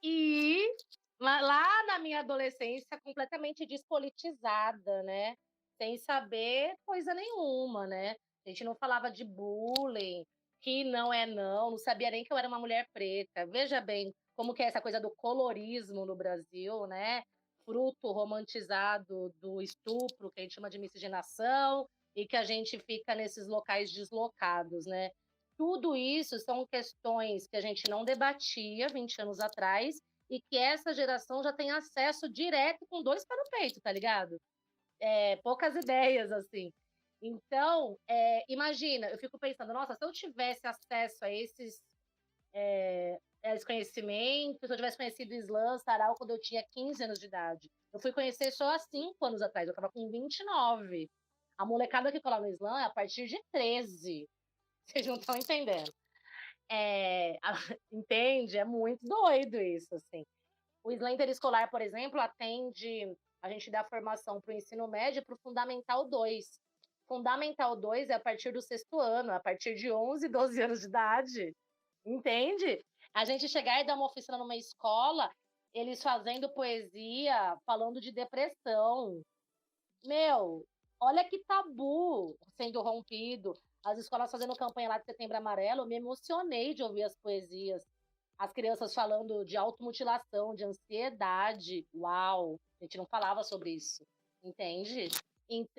E lá na minha adolescência, completamente despolitizada, né? Sem saber coisa nenhuma, né? A gente não falava de bullying, que não é não sabia nem que eu era uma mulher preta. Veja bem como que é essa coisa do colorismo no Brasil, né? Fruto romantizado do estupro, que a gente chama de miscigenação, e que a gente fica nesses locais deslocados, né? Tudo isso são questões que a gente não debatia 20 anos atrás e que essa geração já tem acesso direto com 2 pés no peito, tá ligado? Poucas ideias, assim. Então, imagina, eu fico pensando, nossa, se eu tivesse acesso a esse conhecimento, se eu tivesse conhecido o Islã, Sarau, quando eu tinha 15 anos de idade. Eu fui conhecer só há 5 anos atrás, eu estava com 29. A molecada que cola no Islã é a partir de 13. Vocês não estão entendendo. Entende? É muito doido isso, assim. O Islã Interescolar, por exemplo, a gente dá formação para o ensino médio e para o Fundamental 2. Fundamental 2 é a partir do 6º ano, a partir de 11, 12 anos de idade. Entende? A gente chegar e dar uma oficina numa escola, eles fazendo poesia, falando de depressão. Meu, olha que tabu sendo rompido. As escolas fazendo campanha lá de Setembro Amarelo, eu me emocionei de ouvir as poesias. As crianças falando de automutilação, de ansiedade. Uau! A gente não falava sobre isso, entende?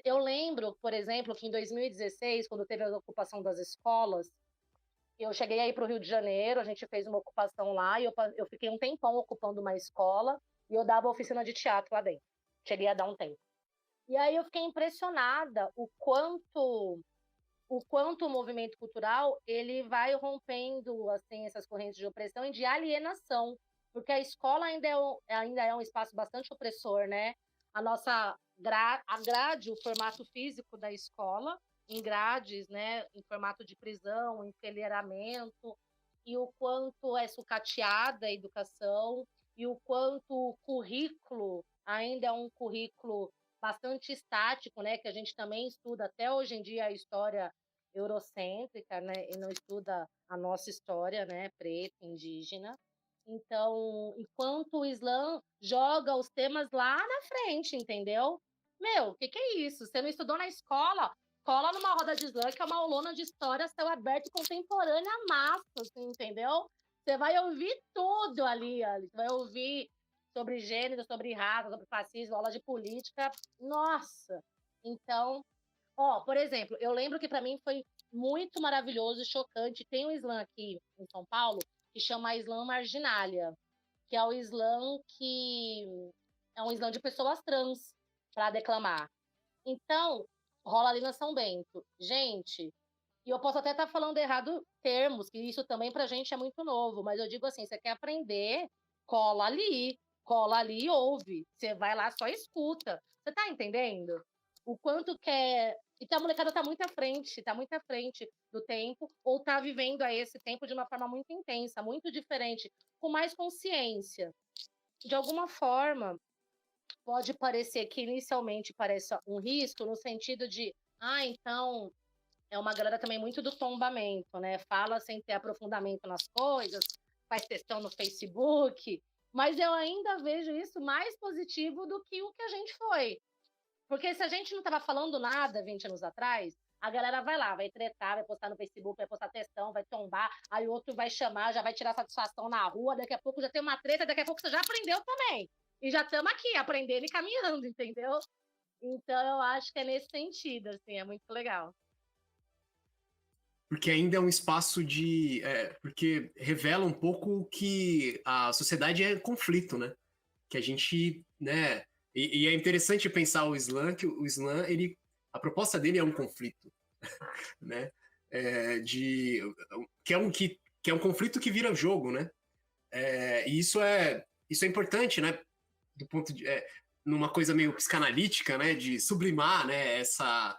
Eu lembro, por exemplo, que em 2016, quando teve a ocupação das escolas, eu cheguei aí para o Rio de Janeiro, a gente fez uma ocupação lá, e eu fiquei um tempão ocupando uma escola, e eu dava oficina de teatro lá dentro. Cheguei a dar um tempo. E aí eu fiquei impressionada o quanto o movimento cultural ele vai rompendo assim essas correntes de opressão e de alienação, porque a escola ainda é um espaço bastante opressor, né? A grade, o formato físico da escola, em grades, né, em formato de prisão, enfileiramento, e o quanto é sucateada a educação, e o quanto o currículo ainda é um currículo bastante estático, né, que a gente também estuda até hoje em dia a história eurocêntrica, né, e não estuda a nossa história, né, preta, indígena. Então, enquanto o Islã joga os temas lá na frente, entendeu? Meu, o que é isso? Você não estudou na escola? Cola numa roda de Islã, que é uma aulona de história, céu aberto, contemporânea, massa, assim, entendeu? Você vai ouvir tudo ali. Você vai ouvir sobre gênero, sobre raça, sobre fascismo, aula de política. Nossa! Então, por exemplo, eu lembro que para mim foi muito maravilhoso e chocante. Tem um Islã aqui em São Paulo que chama Islã Marginália, que é o Islã que é um Islã de pessoas trans para declamar. Então, rola ali na São Bento. Gente, e eu posso até estar falando errado termos, que isso também pra gente é muito novo, mas eu digo assim, você quer aprender, cola ali e ouve. Você vai lá, só escuta. Você tá entendendo? O quanto que é Então a molecada tá muito à frente do tempo, ou tá vivendo aí esse tempo de uma forma muito intensa, muito diferente, com mais consciência. De alguma forma, pode parecer que inicialmente pareça um risco, no sentido de, então, é uma galera também muito do tombamento, né? Fala sem ter aprofundamento nas coisas, faz textão no Facebook, mas eu ainda vejo isso mais positivo do que o que a gente foi. Porque se a gente não estava falando nada 20 anos atrás, a galera vai lá, vai tretar, vai postar no Facebook, vai postar textão, vai tombar, aí o outro vai chamar, já vai tirar satisfação na rua, daqui a pouco já tem uma treta, daqui a pouco você já aprendeu também. E já estamos aqui, aprendendo e caminhando, entendeu? Então eu acho que é nesse sentido, assim, é muito legal. Porque ainda é um espaço de... porque revela um pouco que a sociedade é conflito, né? Que a gente, né... E é interessante pensar o Islã, que o Islã, a proposta dele é um conflito, né? Que é um conflito que vira jogo, né? E isso é importante, né? Do ponto de... numa coisa meio psicanalítica, né? De sublimar, né? Essa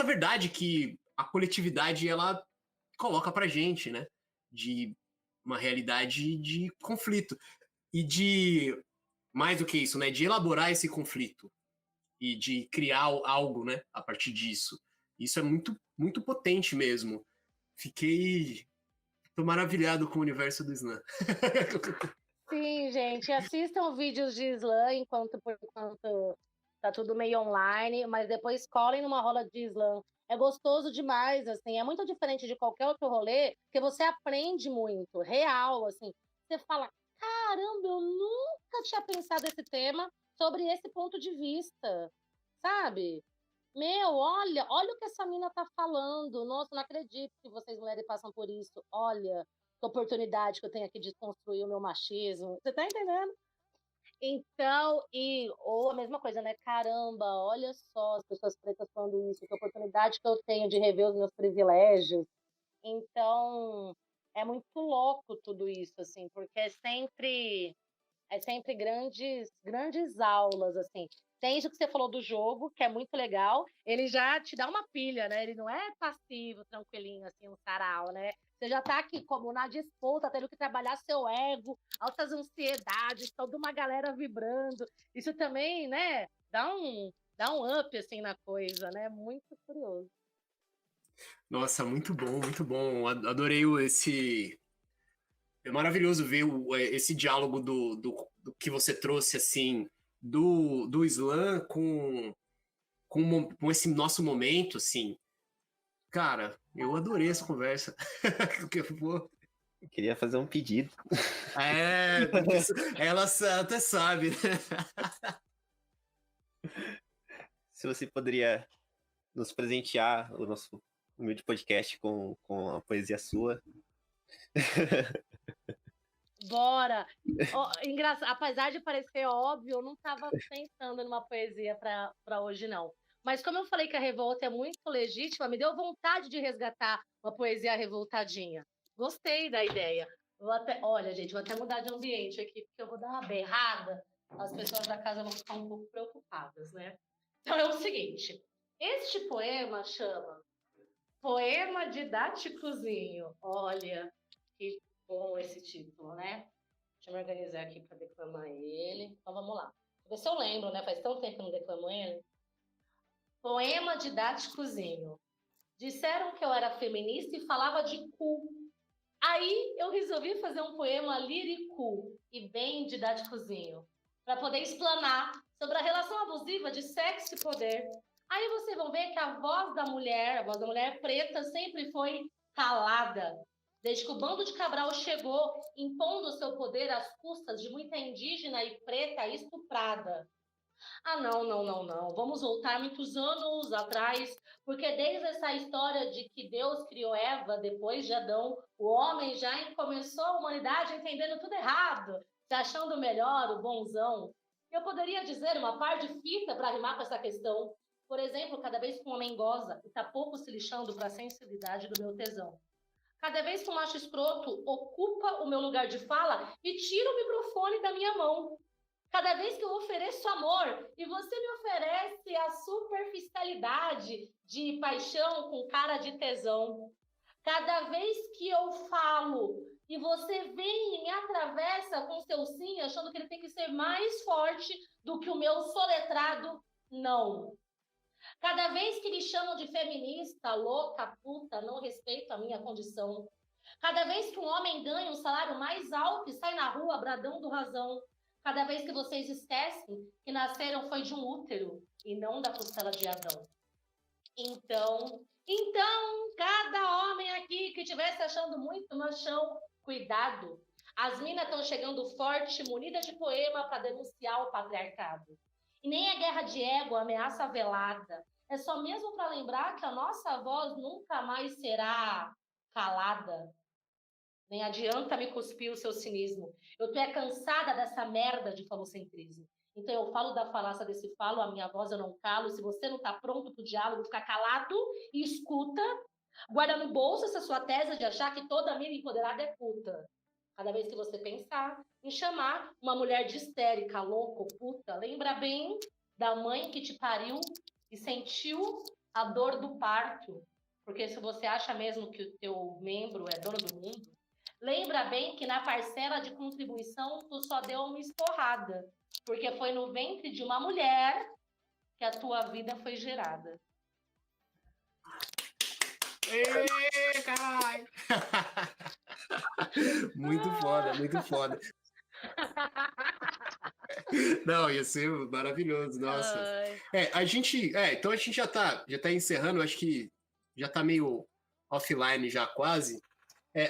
verdade que a coletividade ela coloca pra gente, né? De uma realidade de conflito. E de, mais do que isso, né? De elaborar esse conflito e de criar algo, né? A partir disso. Isso é muito, muito potente mesmo. Tô maravilhado com o universo do Islã. Sim, gente, assistam vídeos de Islã por enquanto tá tudo meio online, mas depois colhem numa rola de Islã. É gostoso demais, assim, é muito diferente de qualquer outro rolê, porque você aprende muito, real, assim. Você fala, caramba, eu nunca tinha pensado esse tema sobre esse ponto de vista, sabe? Meu, olha o que essa mina tá falando. Nossa, não acredito que vocês mulheres passam por isso. Olha, que oportunidade que eu tenho aqui de construir o meu machismo. Você tá entendendo? Então, ou a mesma coisa, né? Caramba, olha só as pessoas pretas falando isso, que oportunidade que eu tenho de rever os meus privilégios. Então, é muito louco tudo isso, assim, porque é sempre grandes aulas, assim. Tem isso que você falou do jogo, que é muito legal. Ele já te dá uma pilha, né? Ele não é passivo, tranquilinho, assim, um sarau, né? Você já tá aqui como na disputa, tendo que trabalhar seu ego, altas ansiedades, toda uma galera vibrando. Isso também, né? Dá um up, assim, na coisa, né? Muito curioso. Nossa, muito bom, muito bom. Adorei esse... É maravilhoso ver esse diálogo do que você trouxe, assim, do Islã com esse nosso momento, assim. Cara, eu adorei essa conversa. Pô, Eu queria fazer um pedido. ela até sabe, né? Se você poderia nos presentear o nosso humilde podcast com a poesia sua. Bora! Engraçado, apesar de parecer óbvio, eu não estava pensando numa poesia para hoje, não. Mas como eu falei que a revolta é muito legítima, me deu vontade de resgatar uma poesia revoltadinha. Gostei da ideia. Olha, gente, vou até mudar de ambiente aqui, porque eu vou dar uma berrada, as pessoas da casa vão ficar um pouco preocupadas, né? Então é o seguinte, este poema chama Poema Didáticozinho. Olha, que bom esse título, né? Deixa eu me organizar aqui para declamar ele. Então vamos lá. Vou ver se eu lembro, né? Faz tanto tempo que eu não declamo ele. Poema didáticozinho. Disseram que eu era feminista e falava de cu. Aí eu resolvi fazer um poema lírico e bem didáticozinho, para poder explanar sobre a relação abusiva de sexo e poder. Aí vocês vão ver que a voz da mulher preta, sempre foi calada. Desde que o bando de Cabral chegou, impondo o seu poder às custas de muita indígena e preta estuprada. Não. Vamos voltar muitos anos atrás, porque desde essa história de que Deus criou Eva depois de Adão, o homem já começou a humanidade entendendo tudo errado, se achando melhor, o bonzão. Eu poderia dizer uma par de fita para rimar com essa questão. Por exemplo, cada vez que um homem goza, está pouco se lixando para a sensibilidade do meu tesão. Cada vez que um macho escroto ocupa o meu lugar de fala e tira o microfone da minha mão. Cada vez que eu ofereço amor e você me oferece a superficialidade de paixão com cara de tesão. Cada vez que eu falo e você vem e me atravessa com seu sim, achando que ele tem que ser mais forte do que o meu soletrado não. Cada vez que me chamam de feminista, louca, puta, não respeito a minha condição. Cada vez que um homem ganha um salário mais alto e sai na rua bradando razão. Cada vez que vocês esquecem que nasceram foi de um útero e não da costela de Adão. Então, cada homem aqui que estiver se achando muito no chão, cuidado. As minas estão chegando forte, munidas de poema para denunciar o patriarcado. E nem é guerra de ego, ameaça velada. É só mesmo para lembrar que a nossa voz nunca mais será calada. Nem adianta me cuspir o seu cinismo. Eu tô cansada dessa merda de falocentrismo. Então eu falo da falácia desse falo, a minha voz eu não calo. Se você não tá pronto pro diálogo, fica calado e escuta. Guarda no bolso essa sua tese de achar que toda mina empoderada é puta. Cada vez que você pensar em chamar uma mulher de histérica, louco, puta, lembra bem da mãe que te pariu e sentiu a dor do parto. Porque se você acha mesmo que o teu membro é dono do mundo, lembra bem que na parcela de contribuição tu só deu uma esporrada, porque foi no ventre de uma mulher que a tua vida foi gerada. Ê, caralho! Muito foda, muito foda. Não, ia ser maravilhoso, nossa. Então a gente já tá encerrando, acho que já tá meio offline já quase.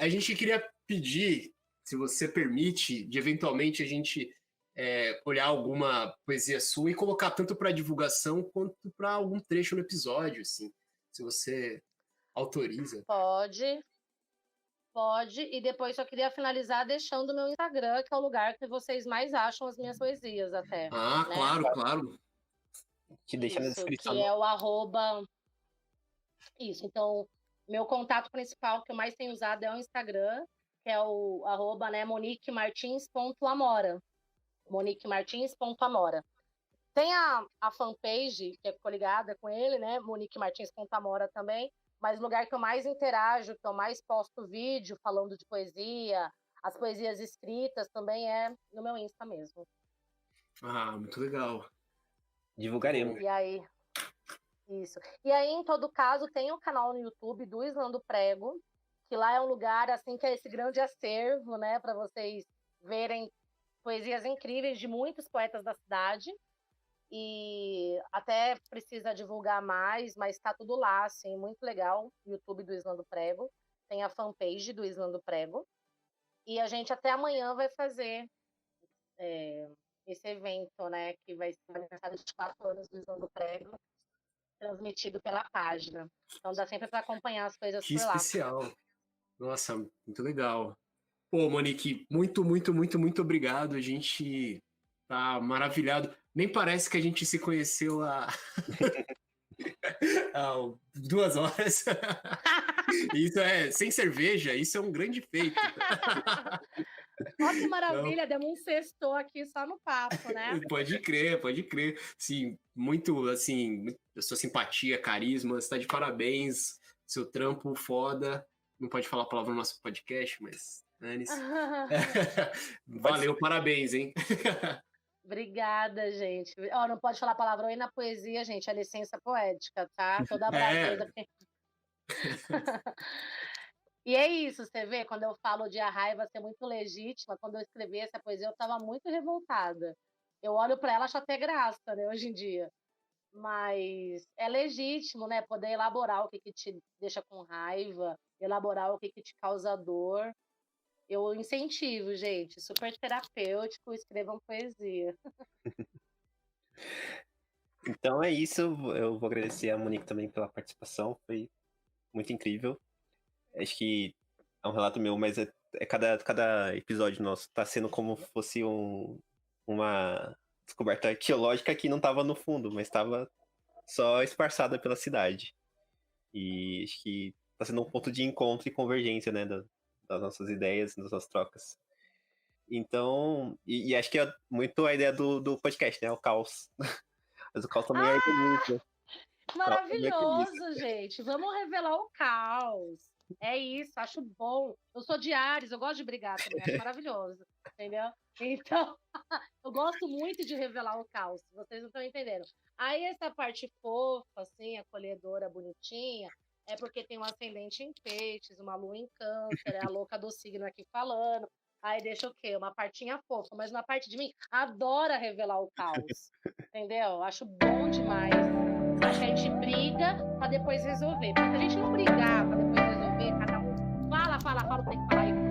A gente queria pedir, se você permite, de eventualmente a gente olhar alguma poesia sua e colocar tanto para divulgação quanto para algum trecho no episódio, assim, se você autoriza. Pode. E depois só queria finalizar deixando o meu Instagram, que é o lugar que vocês mais acham as minhas poesias até. Ah, né? claro. Te deixa na descrição. Que é o @. Isso, então, meu contato principal que eu mais tenho usado é o Instagram, que é o @ né, moniquemartins.amora. moniquemartins.amora. Tem a fanpage, que é coligada com ele, né, moniquemartins.amora também, mas o lugar que eu mais interajo, que eu mais posto vídeo falando de poesia, as poesias escritas também é no meu Insta mesmo. Ah, muito legal. Divulgaremos. E aí, isso. E aí, em todo caso, tem o canal no YouTube do Islã do Prego, que lá é um lugar, assim, que é esse grande acervo, né, para vocês verem poesias incríveis de muitos poetas da cidade. E até precisa divulgar mais, mas está tudo lá, assim, muito legal. YouTube do Islã do Prego, tem a fanpage do Islã do Prego. E a gente até amanhã vai fazer esse evento, né, que vai ser o aniversário de 4 anos do Islã do Prego, transmitido pela página. Então dá sempre para acompanhar as coisas Que por lá. especial. Nossa, muito legal. Pô, Monique, muito obrigado. A gente tá maravilhado. Nem parece que a gente se conheceu há 2 horas. Isso sem cerveja, isso é um grande feito. Olha que maravilha, demos um sextou aqui só no papo, né? Pode crer. Sim, muito, assim, a sua simpatia, carisma, você tá de parabéns, seu trampo foda. Não pode falar a palavra no nosso podcast, mas valeu, parabéns, hein? Obrigada, gente. Não pode falar palavrão aí na poesia, gente, é licença poética, tá? Toda brasileira. E é isso, você vê, quando eu falo de a raiva ser muito legítima, quando eu escrevi essa poesia, eu estava muito revoltada. Eu olho para ela, acho até graça, né, hoje em dia. Mas é legítimo, né, poder elaborar o que te deixa com raiva, elaborar o que te causa dor. Eu incentivo, gente, super terapêutico, escrevam poesia. Então é isso, eu vou agradecer a Monique também pela participação, foi muito incrível. Acho que é um relato meu, mas cada episódio nosso tá sendo como se fosse uma descoberta arqueológica que não estava no fundo, mas estava só esparçada pela cidade. E acho que está sendo um ponto de encontro e convergência, né, das nossas ideias, das nossas trocas. Então, e acho que é muito a ideia do podcast, né? O caos. Mas o caos também organiza. Maravilhoso, gente. Vamos revelar o caos. É isso, acho bom. Eu sou de Ares, eu gosto de brigar também, acho maravilhoso. Entendeu? Então, eu gosto muito de revelar o caos, vocês não estão entendendo. Aí essa parte fofa, assim, acolhedora, bonitinha, é porque tem um ascendente em peixes, uma lua em câncer, é a louca do signo aqui falando. Aí deixa o quê? Uma partinha fofa, mas uma parte de mim adora revelar o caos. Entendeu? Acho bom demais. Acho que a gente briga pra depois resolver. Porque se a gente não brigar pra depois resolver, cada um fala, tem que falar e